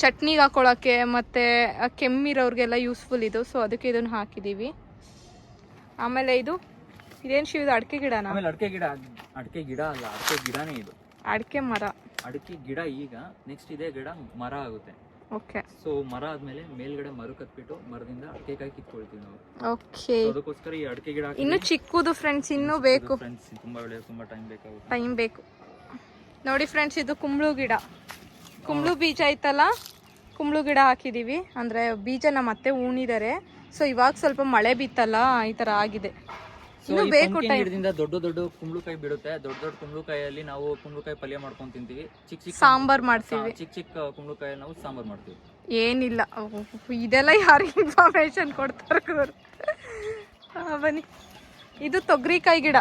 [SPEAKER 4] ಚಟ್ನಿಗೆ ಹಾಕೊಳ್ಳೋಕ್ಕೆ ಮತ್ತು ಕೆಮ್ಮಿರೋರಿಗೆಲ್ಲ ಯೂಸ್ಫುಲ್ ಇದು. ಸೊ ಅದಕ್ಕೆ ಇದನ್ನು ಹಾಕಿದ್ದೀವಿ. ಆಮೇಲೆ ಇದೇನು ಶಿವ? ಇದು ಅಡಿಕೆ ಗಿಡನಾ?
[SPEAKER 1] ಆಮೇಲೆ ಅಡಿಕೆ ಗಿಡ ಅಲ್ಲ, ಅಡಿಕೆ ಗಿಡನೇ ಇದು.
[SPEAKER 4] ಅಡಿಕೆ ಮರ.
[SPEAKER 1] ಅಡಿಕೆ ಗಿಡ ಈಗ ನೆಕ್ಸ್ಟ್ ಇದೇ ಗಿಡ ಮರ ಆಗುತ್ತೆ.
[SPEAKER 4] ಓಕೆ.
[SPEAKER 1] ಸೊ ಮರ ಆದ್ಮೇಲೆ ಮೇಲ್ಗಡೆ ಮರ ಕಟ್ಬಿಟ್ಟು ಮರದಿಂದ ಅಡಿಕೆಕಾಯಿ ಕಿತ್ಕೊಳ್ತೀವಿ ನಾವು.
[SPEAKER 4] ಓಕೆ.
[SPEAKER 1] ಅದಕ್ಕೋಸ್ಕರ ಈ ಅಡಿಕೆ ಗಿಡ
[SPEAKER 4] ಇನ್ನು ಚಿಕ್ಕದು ಫ್ರೆಂಡ್ಸ್, ಇನ್ನೂ ಬೇಕು.
[SPEAKER 1] ಫ್ರೆಂಡ್ಸ್ ತುಂಬಾ ಬೆಳೆಯೋದು ತುಂಬಾ
[SPEAKER 4] ಟೈಮ್ ಬೇಕು. ನೋಡಿ ಫ್ರೆಂಡ್ಸ್, ಇದು ಕುಂಬಳು ಗಿಡ. ಕುಂಬಳು ಬೀಜ ಐತಲ್ಲ, ಕುಂಬಳು ಗಿಡ ಹಾಕಿದೀವಿ. ಅಂದ್ರೆ ಬೀಜ ನಮ್ಮ ಅತ್ತೆ ಉಣಿದ್ದಾರೆ. ಸೊ ಇವಾಗ ಸ್ವಲ್ಪ ಮಳೆ ಬಿತ್ತಲ್ಲ, ಈ ತರ ಆಗಿದೆ. ಇನ್ನು ಬೇಕು ಟೈಮ್.
[SPEAKER 1] ಗಿಡದಿಂದ ದೊಡ್ಡ ಕುಂಬಳಕಾಯಿ ಬಿಡುತ್ತೆ. ದೊಡ್ಡ ಕುಂಬಳಕಾಯಲ್ಲಿ ನಾವು ಕುಂಬಳಕಾಯಿ ಪಲ್ಯ ಮಾಡ್ಕೊಂಡು ತಿಂತೀವಿ. ಚಿಕ್ಕ
[SPEAKER 4] ಸಾಂಬಾರ್ ಮಾಡ್ತೀವಿ.
[SPEAKER 1] ಚಿಕ್ಕ ಕುಂಬಳಕಾಯಿ ನಾವು ಸಾಂಬಾರ್ ಮಾಡ್ತೀವಿ.
[SPEAKER 4] ಏನಿಲ್ಲ, ಇದೆಲ್ಲ ಯಾರಿಗೆ ಇನ್ಫಾರ್ಮೇಶನ್ ಕೊಡ್ತಾರೆ ಗುರು. ಬನ್ನಿ, ಇದು ತೊಗರಿಕಾಯಿ ಗಿಡ.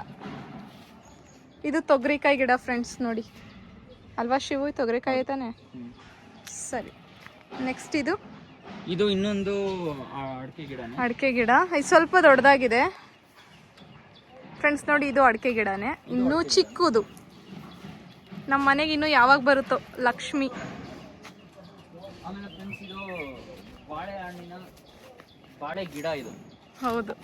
[SPEAKER 4] ಇದು ತೊಗರಿಕಾಯಿ ಗಿಡ ಫ್ರೆಂಡ್ಸ್. ನೋಡಿ ಅಲ್ವಾ ಶಿವು, ತೊಗರಿಕಾಯಿ ತಾನೆ? ಸರಿ, ನೆಕ್ಸ್ಟ್ ಇದು
[SPEAKER 1] ಇನ್ನೊಂದು ಅಡಿಕೆ ಗಿಡನೇ.
[SPEAKER 4] ಅಡಿಕೆ ಗಿಡ. ಇದು ಸ್ವಲ್ಪ ದೊಡ್ಡದಾಗಿದೆ ಫ್ರೆಂಡ್ಸ್. ನೋಡಿ, ಇದು ಅಡಿಕೆ ಗಿಡನೇ, ಇನ್ನೂ ಚಿಕ್ಕದು. ನಮ್ಮ ಮನೆಗೆ ಇನ್ನೂ ಯಾವಾಗ ಬರುತ್ತೋ ಲಕ್ಷ್ಮಿ.
[SPEAKER 1] ಆಮೇಲೆ ಫ್ರೆಂಡ್ಸ್, ಇದು ಬಾಳೆಹಣ್ಣಿನ ಬಾಳೆ ಗಿಡ ಇದು.
[SPEAKER 4] ಹೌದು.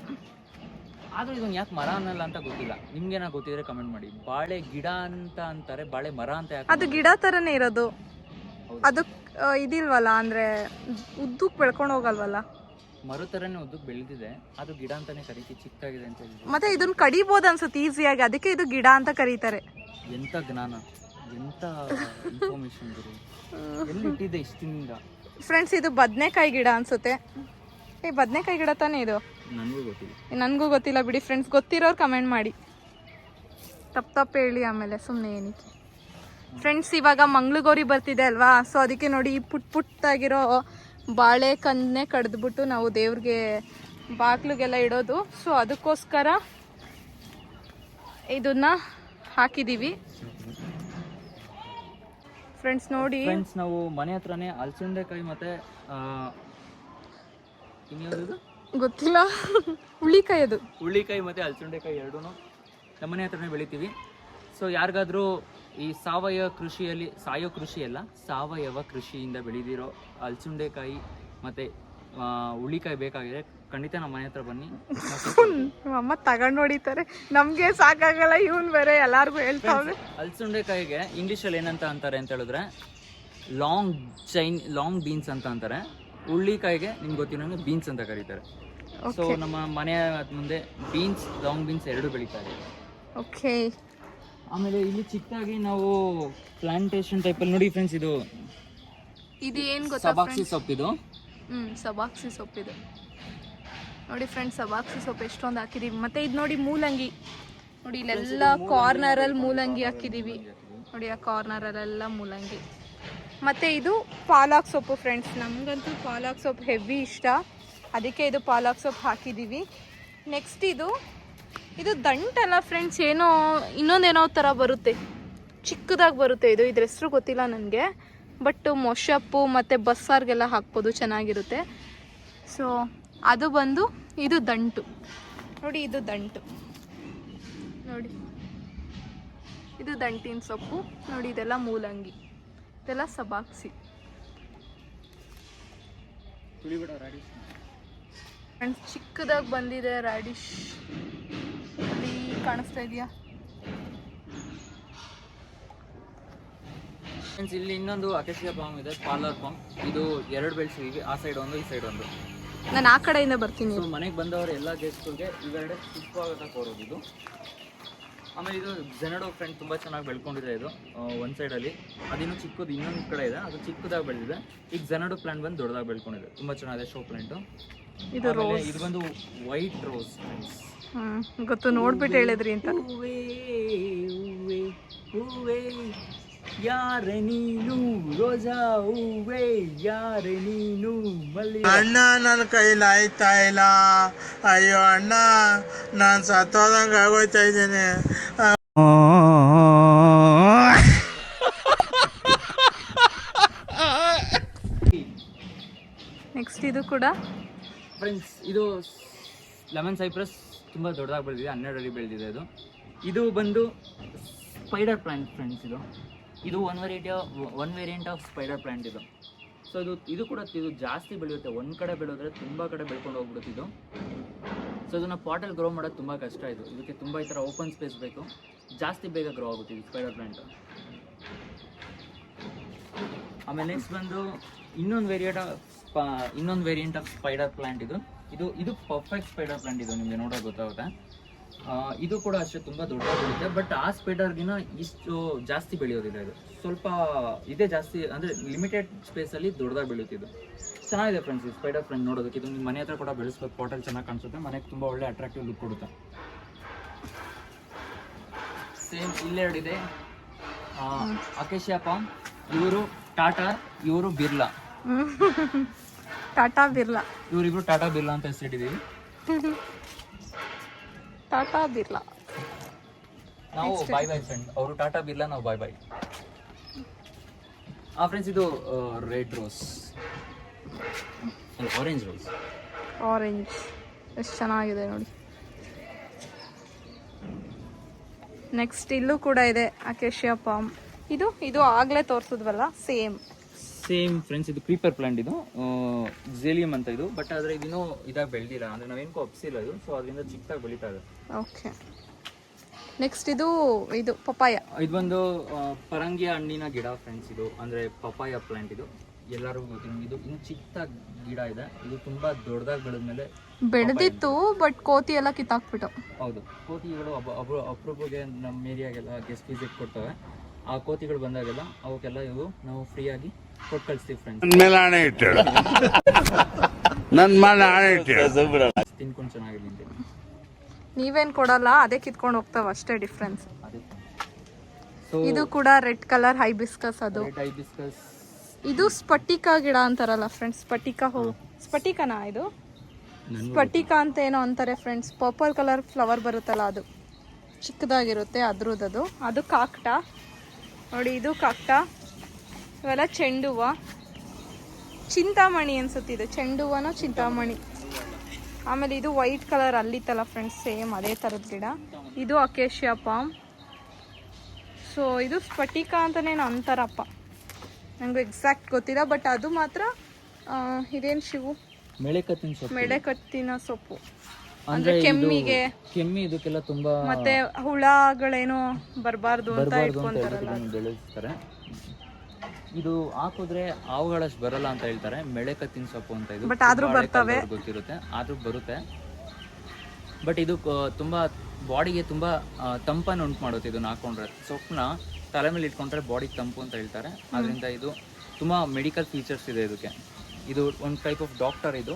[SPEAKER 1] ಆದ್ರೂ ಇದನ್ನ ಯಾಕೆ ಮರ ಅನ್ನಲ್ಲ ಅಂತ ಗೊತ್ತಿಲ್ಲ. ನಿಮ್ಗೇನ ಗೊತ್ತಿದ್ರೆ ಕಮೆಂಟ್ ಮಾಡಿ. ಬಾಳೆ ಗಿಡ ಅಂತ ಅಂತಾರೆ, ಬಾಳೆ ಮರ ಅಂತ ಯಾಕೆ?
[SPEAKER 4] ಅದು ಗಿಡ ತರನೇ ಇರೋದು. ಅದು ಇದಿಲ್ವಲ್ಲ, ಅಂದ್ರೆ ಉದ್ದಕ್ಕೆ ಬೆಳ್ಕೊಂಡು ಹೋಗಲ್ವಲ್ಲ.
[SPEAKER 1] ಮರ ತರನೇ ಉದ್ದಕ್ಕೆ ಬೆಳೆದಿದೆ, ಅದು ಗಿಡ ಅಂತಾನೆ ಕರೀತಿ, ಚಿಕ್ಕಾಗಿದೆ ಅಂತ ಹೇಳಿ.
[SPEAKER 4] ಮತ್ತೆ ಇದನ್ನ ಕಡಿಬೋದು ಅನ್ಸುತ್ತೆ ಈಸಿಯಾಗಿ, ಅದಕ್ಕೆ ಇದು ಗಿಡ ಅಂತ ಕರೀತಾರೆ.
[SPEAKER 1] ಎಂತ ಜ್ಞಾನ, ಎಂತ ಇನ್ಫಾರ್ಮೇಶನ್ ಗುರು, ಎಲ್ಲಿ ಇಟ್ಟಿದ್ದೆ ಇಷ್ಟಿನಿಂದ.
[SPEAKER 4] ಫ್ರೆಂಡ್ಸ್, ಇದು ಬದನೆಕಾಯಿ ಗಿಡ ಅನ್ಸುತ್ತೆ. ಬದನೆಕಾಯಿ ಗಿಡ ತಾನೇ ಇದು? ನನಗೂ ಗೊತ್ತಿಲ್ಲ ಬಿಡಿ ಫ್ರೆಂಡ್ಸ್. ಗೊತ್ತಿರೋರು ಕಮೆಂಟ್ ಮಾಡಿ. ತಪ್ಪು ಹೇಳಿ ಆಮೇಲೆ, ಸುಮ್ಮನೆ ಏನಕ್ಕೆ ಫ್ರೆಂಡ್ಸ್. ಇವಾಗ ಮಂಗಳಗೌರಿ ಬರ್ತಿದೆ ಅಲ್ವಾ, ಸೊ ಅದಕ್ಕೆ ನೋಡಿ ಈ ಪುಟ್ಟಾಗಿರೋ ಬಾಳೆ ಕಂದನ್ನೇ ಕಡ್ದ್ಬಿಟ್ಟು ನಾವು ದೇವ್ರಿಗೆ ಬಾಗ್ಲಿಗೆಲ್ಲ ಇಡೋದು. ಸೊ ಅದಕ್ಕೋಸ್ಕರ ಇದನ್ನ ಹಾಕಿದೀವಿ ಫ್ರೆಂಡ್ಸ್. ನೋಡಿ
[SPEAKER 1] ಫ್ರೆಂಡ್ಸ್, ನಾವು ಮನೆ ಹತ್ರನೇ ಹಲಸೆಕಾಯಿ ಮತ್ತೆ
[SPEAKER 4] ಗೊತ್ತಿಲ್ಲ, ಹುಳಿಕಾಯಿ. ಅದು
[SPEAKER 1] ಹುಳಿಕಾಯಿ ಮತ್ತೆ ಹಲಸೆಕಾಯಿ ಎರಡೂ ನಮ್ಮನೆ ಹತ್ರನೇ ಬೆಳಿತೀವಿ. ಸೊ ಯಾರಿಗಾದ್ರೂ ಈ ಸಾವಯವ ಕೃಷಿಯಿಂದ ಬೆಳೆದಿರೋ ಹಲಸೆಕಾಯಿ ಮತ್ತೆ ಹುಳಿಕಾಯಿ ಬೇಕಾಗಿದೆ, ಖಂಡಿತ ನಮ್ಮ ಮನೆ ಹತ್ರ ಬನ್ನಿ.
[SPEAKER 4] ಅಮ್ಮ ತಗೊಂಡು ಹೊಡಿತಾರೆ, ನಮ್ಗೆ ಸಾಕಾಗಲ್ಲ, ಇವನ್ ಬೇರೆ ಎಲ್ಲಾರ್ಗು ಹೇಳ್ತಾವೆ.
[SPEAKER 1] ಹಲಸೆಕಾಯಿಗೆ ಇಂಗ್ಲಿಷಲ್ಲಿ ಏನಂತ ಅಂತಾರೆ ಅಂತ ಹೇಳಿದ್ರೆ ಲಾಂಗ್ ಬೀನ್ಸ್ ಅಂತ ಅಂತಾರೆ. ಹುಳ್ಳಿಕಾಯಿಗೆ ನಿಮ್ಗೆ ಗೊತ್ತಿರೋ ಬೀನ್ಸ್ ಅಂತ ಕರೀತಾರೆ. ಸೊ ನಮ್ಮ ಮನೆಯ ಮುಂದೆ ಲಾಂಗ್ ಬೀನ್ಸ್ ಎರಡು ಬೆಳೀತಾರೆ.
[SPEAKER 4] ಓಕೆ.
[SPEAKER 1] ಆಮೇಲೆ ಇಲ್ಲಿ ಚಿಕ್ಕದಾಗಿ ನಾವು ಪ್ಲಾಂಟೇಶನ್ ಟೈಪಲ್ಲಿ ನೋಡಿ ಫ್ರೆಂಡ್ಸ್, ಇದು
[SPEAKER 4] ಏನು ಗೊತ್ತಾ?
[SPEAKER 1] ಸಬಾಕ್ಸಿ ಸೊಪ್ಪಿದು.
[SPEAKER 4] ಸಬಾಕ್ಸಿ ಸೊಪ್ಪಿದು ನೋಡಿ ಫ್ರೆಂಡ್ಸ್. ಸಬಾಕ್ಸಿ ಸೊಪ್ಪು ಎಷ್ಟೊಂದು ಹಾಕಿದೀವಿ. ಮತ್ತೆ ಇದು ನೋಡಿ ಮೂಲಂಗಿ. ನೋಡಿ ಇಲ್ಲೆಲ್ಲ ಕಾರ್ನರಲ್ಲಿ ಮೂಲಂಗಿ ಹಾಕಿದೀವಿ. ನೋಡಿ ಆ ಕಾರ್ನರಲ್ಲೆಲ್ಲ ಮೂಲಂಗಿ. ಮತ್ತು ಇದು ಪಾಲಕ್ ಸೊಪ್ಪು ಫ್ರೆಂಡ್ಸ್. ನಮಗಂತೂ ಪಾಲಕ್ ಸೊಪ್ಪು ಹೆವಿ ಇಷ್ಟ, ಅದಕ್ಕೆ ಇದು ಪಾಲಕ್ ಸೊಪ್ಪು ಹಾಕಿದ್ದೀವಿ. ನೆಕ್ಸ್ಟ್ ಇದು ದಂಟಲ್ಲ ಫ್ರೆಂಡ್ಸ್, ಏನೋ ಇನ್ನೊಂದೇನೋ ಥರ ಬರುತ್ತೆ, ಚಿಕ್ಕದಾಗಿ ಬರುತ್ತೆ. ಇದ್ರ ಹೆಸರು ಗೊತ್ತಿಲ್ಲ ನನಗೆ, ಬಟ್ ಮೊಸಪ್ಪು ಮತ್ತು ಬಸ್ಸಾರಿಗೆಲ್ಲ ಹಾಕ್ಬೋದು, ಚೆನ್ನಾಗಿರುತ್ತೆ. ಸೊ ಅದು ಬಂದು ಇದು ದಂಟು ನೋಡಿ, ಇದು ದಂಟು ನೋಡಿ, ಇದು ದಂಟಿನ ಸೊಪ್ಪು ನೋಡಿ. ಇದೆಲ್ಲ ಮೂಲಂಗಿ, ಇದೆಲ್ಲ ಸಬಾಕ್ಸಿ. ಫ್ರೆಂಡ್ಸ್ ಚಿಕ್ಕದಾಗಿ ಬಂದಿದೆ ರಾಡಿಶ್, ಅಲ್ಲಿ ಕಾಣಿಸ್ತಾ ಇದೆಯಾ
[SPEAKER 1] ಫ್ರೆಂಡ್ಸ್? ಇಲ್ಲಿ ಇನ್ನೊಂದು ಅಕೇಶಿಯಾ ಪಾಮ್ ಇದೆ, ಪಾಲರ್ ಪಾಮ್. ಇದು 2 ಬೆಳೆಸಿದೀವಿ, ಆ ಸೈಡ್ ಒಂದು ಈ ಸೈಡ್ ಒಂದು.
[SPEAKER 4] ನಾನು ಆ ಕಡೆಯಿಂದ ಬರ್ತೀನಿ.
[SPEAKER 1] ಸೊ ಮನೆಗೆ ಬಂದವರು ಎಲ್ಲ ಗೆಸ್ಟ್ಗೆ ಇವೆರಡು ಪುಷ್ಪವಾಗಿ ಕೋರೋದು. ಆಮೇಲೆ ಇದು ಜೆನಡೋ ಫ್ರೆಂಡ್ ತುಂಬ ಚೆನ್ನಾಗಿ ಬೆಳ್ಕೊಂಡಿದೆ. ಇದು ಒಂದು ಸೈಡಲ್ಲಿ ಅದಿನ್ನೂ ಚಿಕ್ಕದು, ಇನ್ನೊಂದು ಕಡೆ ಇದೆ, ಅದು ಚಿಕ್ಕದಾಗಿ ಬೆಳೆದಿದೆ. ಈಗ ಜೆನಡೋ ಪ್ಲಾಂಟ್ ಬಂದು ದೊಡ್ಡದಾಗಿ ಬೆಳ್ಕೊಂಡಿದೆ, ತುಂಬ ಚೆನ್ನಾಗಿದೆ ಶೋ ಪ್ಲಾಂಟು. ಇದು ಬಂದು ವೈಟ್ ರೋಸ್ ಫ್ರೆಂಡ್ಸ್.
[SPEAKER 4] ಗೊತ್ತು, ನೋಡ್ಬಿಟ್ಟು ಹೇಳಿದ್ರಿ ಅಂತ.
[SPEAKER 1] ಯಾರೆ ನೀನು ರೋಜಾ ಹೂವೇ, ಯಾರೆ ನೀನು ಮಲ್ಲಿ.
[SPEAKER 5] ಅಣ್ಣ ನನ್ನ ಕೈಲಿ ಆಯ್ತಾ ಇಲ್ಲ, ಅಯ್ಯೋ ಅಣ್ಣ ನಾನು ಸತ್ತೋದಂಗೆ ಆಗೋಯ್ತಾ ಇದ್ದೀನಿ.
[SPEAKER 4] ನೆಕ್ಸ್ಟ್ ಇದು ಕೂಡ
[SPEAKER 1] ಫ್ರೆಂಡ್ಸ್, ಇದು ಲೆಮನ್ ಸೈಪ್ರಸ್ ತುಂಬ ದೊಡ್ಡದಾಗಿ ಬೆಳೆದಿದೆ, 12 ಅಡಿ ಬೆಳೆದಿದೆ. ಇದು ಬಂದು ಸ್ಪೈಡರ್ ಪ್ಲಾಂಟ್ ಫ್ರೆಂಡ್ಸ್. ಇದು one variant of spider plant ಇದು. ಸೊ ಇದು ಕೂಡ ಜಾಸ್ತಿ ಬೆಳೆಯುತ್ತೆ, ಒಂದು ಕಡೆ ಬೆಳೆದ್ರೆ ತುಂಬ ಕಡೆ ಬೆಳ್ಕೊಂಡು ಹೋಗ್ಬಿಡುತ್ತೆ ಇದು. ಸೊ ಇದನ್ನು ಪಾಟಲ್ಲಿ ಗ್ರೋ ಮಾಡೋದು ತುಂಬ ಕಷ್ಟ. ಇದಕ್ಕೆ ತುಂಬ ಈ ಥರ ಓಪನ್ ಸ್ಪೇಸ್ ಬೇಕು, ಜಾಸ್ತಿ ಬೇಗ ಗ್ರೋ ಆಗುತ್ತೆ ಇದು ಸ್ಪೈಡರ್ ಪ್ಲಾಂಟ್. ಆಮೇಲೆ ನೆಕ್ಸ್ಟ್ ಬಂದು ಇನ್ನೊಂದು ವೇರಿಯಂಟ್ ಆಫ್ ಸ್ಪೈಡರ್ ಪ್ಲಾಂಟ್ ಇದು ಪರ್ಫೆಕ್ಟ್ ಸ್ಪೈಡರ್ ಪ್ಲಾಂಟ್. ಇದು ನಿಮಗೆ ನೋಡೋಕೆ ಗೊತ್ತಾಗುತ್ತೆ. ಇದು ಕೂಡ ಅಷ್ಟೇ ತುಂಬ ದೊಡ್ಡದಾಗಿ ಬೆಳೆಯುತ್ತೆ, ಬಟ್ ಆ ಸ್ಪೈಡರ್ಗಿನ ಇಷ್ಟು ಜಾಸ್ತಿ ಬೆಳೆಯೋದಿಲ್ಲ. ಇದು ಸ್ವಲ್ಪ ಇದೇ ಜಾಸ್ತಿ, ಅಂದರೆ ಲಿಮಿಟೆಡ್ ಸ್ಪೇಸಲ್ಲಿ ದೊಡ್ಡದಾಗಿ ಬೆಳೆಯುತ್ತೆ. ಇದು ಚೆನ್ನಾಗಿದೆ ಫ್ರೆಂಡ್ಸ್, ಈ ಸ್ಪೈಡರ್ ಫ್ರೆಂಡ್ ನೋಡೋದಕ್ಕೆ. ಇದು ನಿಮ್ಮ ಮನೆ ಹತ್ರ ಕೂಡ ಬೆಳೆಸ್ಬೇಕು, ಪಾಟಲ್ಲಿ ಚೆನ್ನಾಗಿ ಕಾಣಿಸುತ್ತೆ, ಮನೆಗೆ ತುಂಬ ಒಳ್ಳೆ ಅಟ್ರಾಕ್ಟಿವ್ ಲುಕ್ ಕೊಡುತ್ತೆ. ಸೇಮ್ ಇಲ್ಲೆರಡಿದೆ ಅಕೇಶಿಯಾ ಪಾಮ್. ಇವರು ಟಾಟಾ, ಇವರು ಬಿರ್ಲಾ.
[SPEAKER 4] ಟಾಟಾ ಬಿರ್ಲಾ,
[SPEAKER 1] ಇವರಿಬ್ರು ಟಾಟಾ ಬಿರ್ಲಾ ಅಂತ ಹೆಸರಿಟ್ಟಿದ್ದೀವಿ.
[SPEAKER 4] ಟಾಟಾ ಬಿರ್ಲಾ,
[SPEAKER 1] ನಾವು ಬಾಯ್ ಫ್ರೆಂಡ್. ಅವರು ಟಾಟಾ ಬಿರ್ಲಾ, ನಾವು ಬಾಯ್. ಫ್ರೆಂಡ್ಸ್ ಇದು red rose, orange rose.
[SPEAKER 4] Orange ಎಷ್ಟು ಚೆನ್ನಾಗಿದೆ ನೋಡಿ. ನೆಕ್ಸ್ಟ್ ಇಲ್ಲೂ ಕೂಡ ಇದೆ ಅಕೇಶಿಯಾ ಪಾಮ್. ಇದು ಆಗಲೇ ತೋರಿಸಿದ್ವಲ್ಲ, ಸೇಮ್
[SPEAKER 1] ಫ್ರೆಂಡ್ಸ್. ಇದು ಕ್ರೀಪರ್ ಪ್ಲಾಂಟ್, ಇದು ಝೇಲಿಯಂ ಅಂತ ಇದು. ಬಟ್ ಆದರೆ ಇದಿನ್ನೂ ಇದಾಗಿ ಬೆಳೆದಿಲ್ಲ, ಅಂದರೆ ನಾವೇನಕ್ಕೂ ಒಪ್ಸಿಲ್ಲ ಇದು. ಸೊ ಅದರಿಂದ ಚಿಕ್ಕದಾಗಿ ಬೆಳೀತಾ ಇದೆ.
[SPEAKER 4] ಓಕೆ. ನೆಕ್ಸ್ಟ್ ಇದು ಪಪಾಯ.
[SPEAKER 1] ಇದು ಬಂದು ಪರಂಗಿ ಹಣ್ಣಿನ ಗಿಡ ಫ್ರೆಂಡ್ಸ್. ಇದು ಅಂದರೆ ಪಪಾಯ ಪ್ಲಾಂಟ್. ಇದು ಎಲ್ಲರಿಗೂ ಗೊತ್ತಿಲ್ಲ. ಇದು ಇನ್ನು ಚಿಕ್ಕ ಗಿಡ ಇದೆ. ಇದು ತುಂಬ ದೊಡ್ಡದಾಗಿ ಬೆಳೆದ್ಮೇಲೆ
[SPEAKER 4] ಬೆಳೆದಿತ್ತು, ಬಟ್ ಕೋತಿ ಎಲ್ಲ ಕಿತ್ತಾಕ್ಬಿಟ್ಟು.
[SPEAKER 1] ಹೌದು, ಕೋತಿಗಳು ಅಪರೂಪಕ್ಕೆ ನಮ್ಮ ಏರಿಯಾಗೆಲ್ಲ ಗೆಸ್ಟ್ ವಿಸಿಟ್ ಕೊಡ್ತವೆ. ಆ ಕೋತಿಗಳು ಬಂದಾಗೆಲ್ಲ ಅವಕ್ಕೆಲ್ಲ ಇವು ನಾವು ಫ್ರೀಯಾಗಿ ಕೊಟ್ಟು ಕಳಿಸ್ತೀವಿ ಫ್ರೆಂಡ್ಸ್. ತಿನ್ಕೊಂಡು ಚೆನ್ನಾಗಿರ್ಲಿ ಅಂತ.
[SPEAKER 4] ನೀವೇನ್ ಕೊಡಲ್ಲ, ಅದೇ ಕಿತ್ಕೊಂಡು ಹೋಗ್ತಾವ ಅಷ್ಟೇ, ಡಿಫ್ರೆನ್ಸ್.
[SPEAKER 1] ಸೊ
[SPEAKER 4] ಇದು ಕೂಡ ರೆಡ್ ಕಲರ್ ಹೈಬಿಸ್ಕಸ್. ಅದು
[SPEAKER 1] ಹೈಬಿಸ್ಕಸ್.
[SPEAKER 4] ಇದು ಸ್ಫಟಿಕ ಗಿಡ ಅಂತಾರಲ್ಲ ಫ್ರೆಂಡ್ಸ್, ಸ್ಫಟಿಕನಾ ಇದು? ಸ್ಫಟಿಕ ಅಂತ ಏನೋ ಅಂತಾರೆ ಫ್ರೆಂಡ್ಸ್. ಪರ್ಪಲ್ ಕಲರ್ ಫ್ಲವರ್ ಬರುತ್ತಲ್ಲ, ಅದು ಚಿಕ್ಕದಾಗಿರುತ್ತೆ ಅದ್ರದ್ದು. ಅದು ಕಾಕ್ಟ ನೋಡಿ, ಇದು ಕಾಕ್ಟ. ಇವೆಲ್ಲ ಚೆಂಡು ಹೂವು, ಚಿಂತಾಮಣಿ ಅನ್ಸುತ್ತಿದೆ. ಚೆಂಡು ಹೂವನೋ ಚಿಂತಾಮಣಿ. ಆಮೇಲೆ ಇದು ವೈಟ್ ಕಲರ್ ಅಲ್ಲಿತ್ತಲ್ಲ ಫ್ರೆಂಡ್ಸ್, ಸೇಮ್ ಅದೇ ಥರದ ಗಿಡ. ಇದು ಅಕೇಶಿಯಾ ಪಾಮ್. ಸೊ ಇದು ಸ್ಫಟಿಕ ಅಂತಲೇ ಅಂತಾರಪ್ಪ, ನನಗೂ ಎಕ್ಸಾಕ್ಟ್ ಗೊತ್ತಿಲ್ಲ. ಬಟ್ ಅದು ಮಾತ್ರ ಇದೇನು ಶಿವು, ಮೆಳೆಕತ್ತಿನ ಸೊಪ್ಪು. ಅಂದ್ರೆ ಕೆಮ್ಮಿಗೆ,
[SPEAKER 1] ಇದಕ್ಕೆಲ್ಲ ತುಂಬಾ
[SPEAKER 4] ಮತ್ತೆ ಹುಳಗಳೇನೋ ಬರಬಾರ್ದು ಅಂತ ಇಟ್ಕೊಂತಾರಲ್ಲ,
[SPEAKER 1] ಬೆಳೆಸ್ತಾರೆ. ಇದು ಹಾಕಿದ್ರೆ ಹಾವುಗಳಷ್ಟು ಬರಲ್ಲ ಅಂತ ಹೇಳ್ತಾರೆ. ಮೆಳೆಕತ್ತಿನ ಸೊಪ್ಪು ಅಂತ ಇದು.
[SPEAKER 4] ಬಟ್ ಆದ್ರೂ ಬರ್ತವೆ,
[SPEAKER 1] ಗೊತ್ತಿರುತ್ತೆ, ಆದ್ರೂ ಬರುತ್ತೆ. ಬಟ್ ಇದು ತುಂಬಾ ಬಾಡಿಗೆ ತುಂಬಾ ತಂಪನ್ನು ಉಂಟು ಮಾಡುತ್ತೆ. ಇದನ್ನ ಹಾಕೊಂಡ್ರೆ, ಸೊಪ್ಪನ್ನ ತಲೆ ಮೇಲೆ ಇಟ್ಕೊಂಡ್ರೆ ಬಾಡಿಗೆ ತಂಪು ಅಂತ ಹೇಳ್ತಾರೆ. ಅದರಿಂದ ಇದು ತುಂಬಾ ಮೆಡಿಕಲ್ ಫೀಚರ್ಸ್ ಇದೆ ಇದಕ್ಕೆ. ಇದು ಒಂದು ಟೈಪ್ ಆಫ್ ಡಾಕ್ಟರ್. ಇದು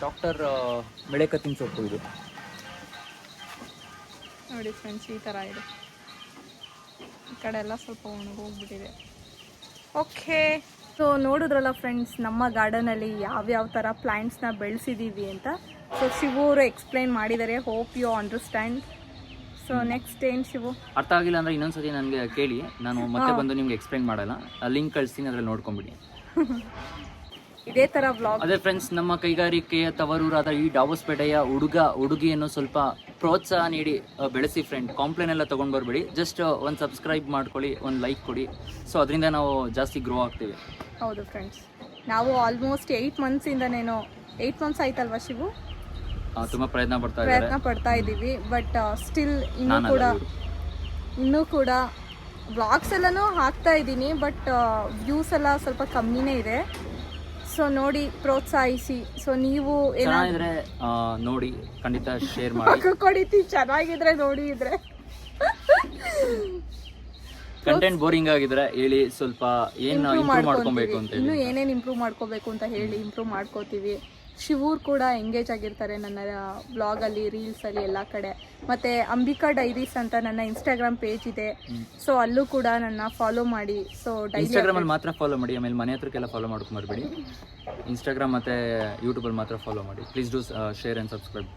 [SPEAKER 1] ಡಾಕ್ಟರ್ ಮೆಳೆಕತ್ತಿನ ಸೊಪ್ಪು. ಇದು
[SPEAKER 4] ನೋಡಿ ಫ್ರೆಂಡ್ಸ್, ಈ ಥರ ಇದೆ. ಈ ಕಡೆ ಎಲ್ಲ ಸ್ವಲ್ಪ ಒಣಗೋಗ್ಬಿಟ್ಟಿದೆ. ಓಕೆ, ಸೊ ನೋಡಿದ್ರಲ್ಲ ಫ್ರೆಂಡ್ಸ್, ನಮ್ಮ ಗಾರ್ಡನಲ್ಲಿ ಯಾವ್ಯಾವ ಥರ ಪ್ಲ್ಯಾಂಟ್ಸ್ನ ಬೆಳೆಸಿದ್ದೀವಿ ಅಂತ. ಸೊ ಶಿವು ಅವರು ಎಕ್ಸ್ಪ್ಲೈನ್ ಮಾಡಿದ್ದಾರೆ. Hope you understand. So next ಏನು ಶಿವು?
[SPEAKER 2] ಅರ್ಥ ಆಗಿಲ್ಲ ಅಂದರೆ ಇನ್ನೊಂದ್ಸತಿ ನನಗೆ ಕೇಳಿ, ನಾನು ಮತ್ತೆ ಬಂದು ನಿಮ್ಗೆ ಎಕ್ಸ್ಪ್ಲೈನ್ ಮಾಡಲ್ಲ. ಲಿಂಕ್ ಕಳಿಸ್ತೀನಿ, ಅದರಲ್ಲಿ ನೋಡ್ಕೊಂಬಿಡಿ.
[SPEAKER 4] ಇದೇ ಥರ ವ್ಲಾಗ್.
[SPEAKER 2] ಅದೇ ಫ್ರೆಂಡ್ಸ್, ನಮ್ಮ ಕೈಗಾರಿಕೆಯ ತವರೂರಾದ ಈ ಡಾಬಸ್ಪೇಟೆಯ ಹುಡುಗಿಯನ್ನು ಸ್ವಲ್ಪ ಪ್ರೋತ್ಸಾಹ ನೀಡಿ ಬೆಳೆಸಿ ಫ್ರೆಂಡ್. ಕಾಂಪ್ಲೇನ್ ಎಲ್ಲ ತೊಗೊಂಡು ಬರಬೇಡಿ, ಜಸ್ಟ್ ಒಂದು ಸಬ್ಸ್ಕ್ರೈಬ್ ಮಾಡ್ಕೊಳ್ಳಿ, ಒಂದು ಲೈಕ್ ಕೊಡಿ. ಸೊ ಅದರಿಂದ ನಾವು ಜಾಸ್ತಿ ಗ್ರೋ ಆಗ್ತೀವಿ.
[SPEAKER 4] ಹೌದು ಫ್ರೆಂಡ್ಸ್, ನಾವು ಆಲ್ಮೋಸ್ಟ್ 8 ಮಂತ್ಸಿಂದನೇನೋ 8 ಮಂತ್ಸ್ ಆಯ್ತಲ್ವಾ ಶಿವು?
[SPEAKER 2] ತುಂಬ ಪ್ರಯತ್ನ
[SPEAKER 4] ಪಡ್ತಾ ಇದ್ದೀವಿ. ಬಟ್ ಸ್ಟಿಲ್ ಇನ್ನೂ ಕೂಡ ವ್ಲಾಗ್ಸ್ ಎಲ್ಲನೂ ಹಾಕ್ತಾ ಇದ್ದೀನಿ. ಬಟ್ ವ್ಯೂಸ್ ಎಲ್ಲ ಸ್ವಲ್ಪ ಕಮ್ಮಿನೇ ಇದೆ. ಸೊ ನೋಡಿ, ಪ್ರೋತ್ಸಾಹಿಸಿ. ಸೊ ನೀವು
[SPEAKER 2] ಚೆನ್ನಾಗಿದ್ರೆ ನೋಡಿ, ಖಂಡಿತ ಶೇರ್ ಮಾಡಿ.
[SPEAKER 4] ಕೊಡಿತಿ ಚೆನ್ನಾಗಿದ್ರೆ ನೋಡಿ. ಇದ್ರೆ
[SPEAKER 2] ಕಂಟೆಂಟ್ ಬೋರಿಂಗ್ ಆಗಿದ್ರೆ ಹೇಳಿ, ಸ್ವಲ್ಪ ಏನು ಇಂಪ್ರೂವ್ ಮಾಡ್ಕೊಬೇಕು ಅಂತ ಹೇಳಿ.
[SPEAKER 4] ಇನ್ನೂ ಏನೇನು ಇಂಪ್ರೂವ್ ಮಾಡ್ಕೋಬೇಕು ಅಂತ ಹೇಳಿ ಇಂಪ್ರೂವ್ ಮಾಡ್ಕೋತೀವಿ. ಶಿವೂರ್ ಕೂಡ ಎಂಗೇಜ್ ಆಗಿರ್ತಾರೆ ನನ್ನ ವ್ಲಾಗಲ್ಲಿ, ರೀಲ್ಸಲ್ಲಿ, ಎಲ್ಲ ಕಡೆ. ಮತ್ತು ಅಂಬಿಕಾ ಡೈರೀಸ್ ಅಂತ ನನ್ನ ಇನ್ಸ್ಟಾಗ್ರಾಮ್ ಪೇಜ್ ಇದೆ. ಸೊ ಅಲ್ಲೂ ಕೂಡ ನನ್ನ ಫಾಲೋ ಮಾಡಿ. ಸೊ
[SPEAKER 2] ಇನ್ಸ್ಟಾಗ್ರಾಮಲ್ಲಿ ಮಾತ್ರ ಫಾಲೋ ಮಾಡಿ, ಆಮೇಲೆ ಮನೆ ಹತ್ರಕ್ಕೆಲ್ಲ ಫಾಲೋ ಮಾಡ್ಕೊಂಬರ್ಬೇಡಿ. ಇನ್ಸ್ಟಾಗ್ರಾಮ್ ಮತ್ತು ಯೂಟ್ಯೂಬಲ್ಲಿ ಮಾತ್ರ ಫಾಲೋ ಮಾಡಿ. Please do share and subscribe.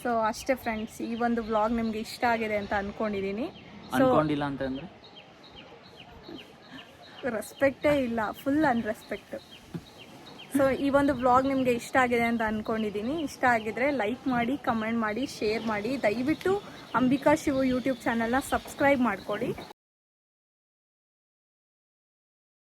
[SPEAKER 4] So ಅಷ್ಟೇ ಫ್ರೆಂಡ್ಸ್, ಈ ಒಂದು ವ್ಲಾಗ್ ನಿಮಗೆ ಇಷ್ಟ ಆಗಿದೆ ಅಂತ ಅಂದ್ಕೊಂಡಿದ್ದೀನಿ.
[SPEAKER 2] ಅನ್ಕೊಂಡಿಲ್ಲ ಅಂತಂದರೆ
[SPEAKER 4] ರೆಸ್ಪೆಕ್ಟೇ ಇಲ್ಲ, ಫುಲ್ ಅನ್ರೆಸ್ಪೆಕ್ಟ್. ಸೊ ಈ ಒಂದು ವ್ಲಾಗ್ ನಿಮಗೆ ಇಷ್ಟ ಆಗಿದೆ ಅಂತ ಅಂದ್ಕೊಂಡಿದ್ದೀನಿ. ಇಷ್ಟ ಆಗಿದ್ರೆ ಲೈಕ್ ಮಾಡಿ, ಕಮೆಂಟ್ ಮಾಡಿ, ಶೇರ್ ಮಾಡಿ. ದಯವಿಟ್ಟು ಅಂಬಿಕಾ ಶಿವು ಯೂಟ್ಯೂಬ್ ಚಾನಲ್ನ ಸಬ್ಸ್ಕ್ರೈಬ್ ಮಾಡ್ಕೊಳ್ಳಿ.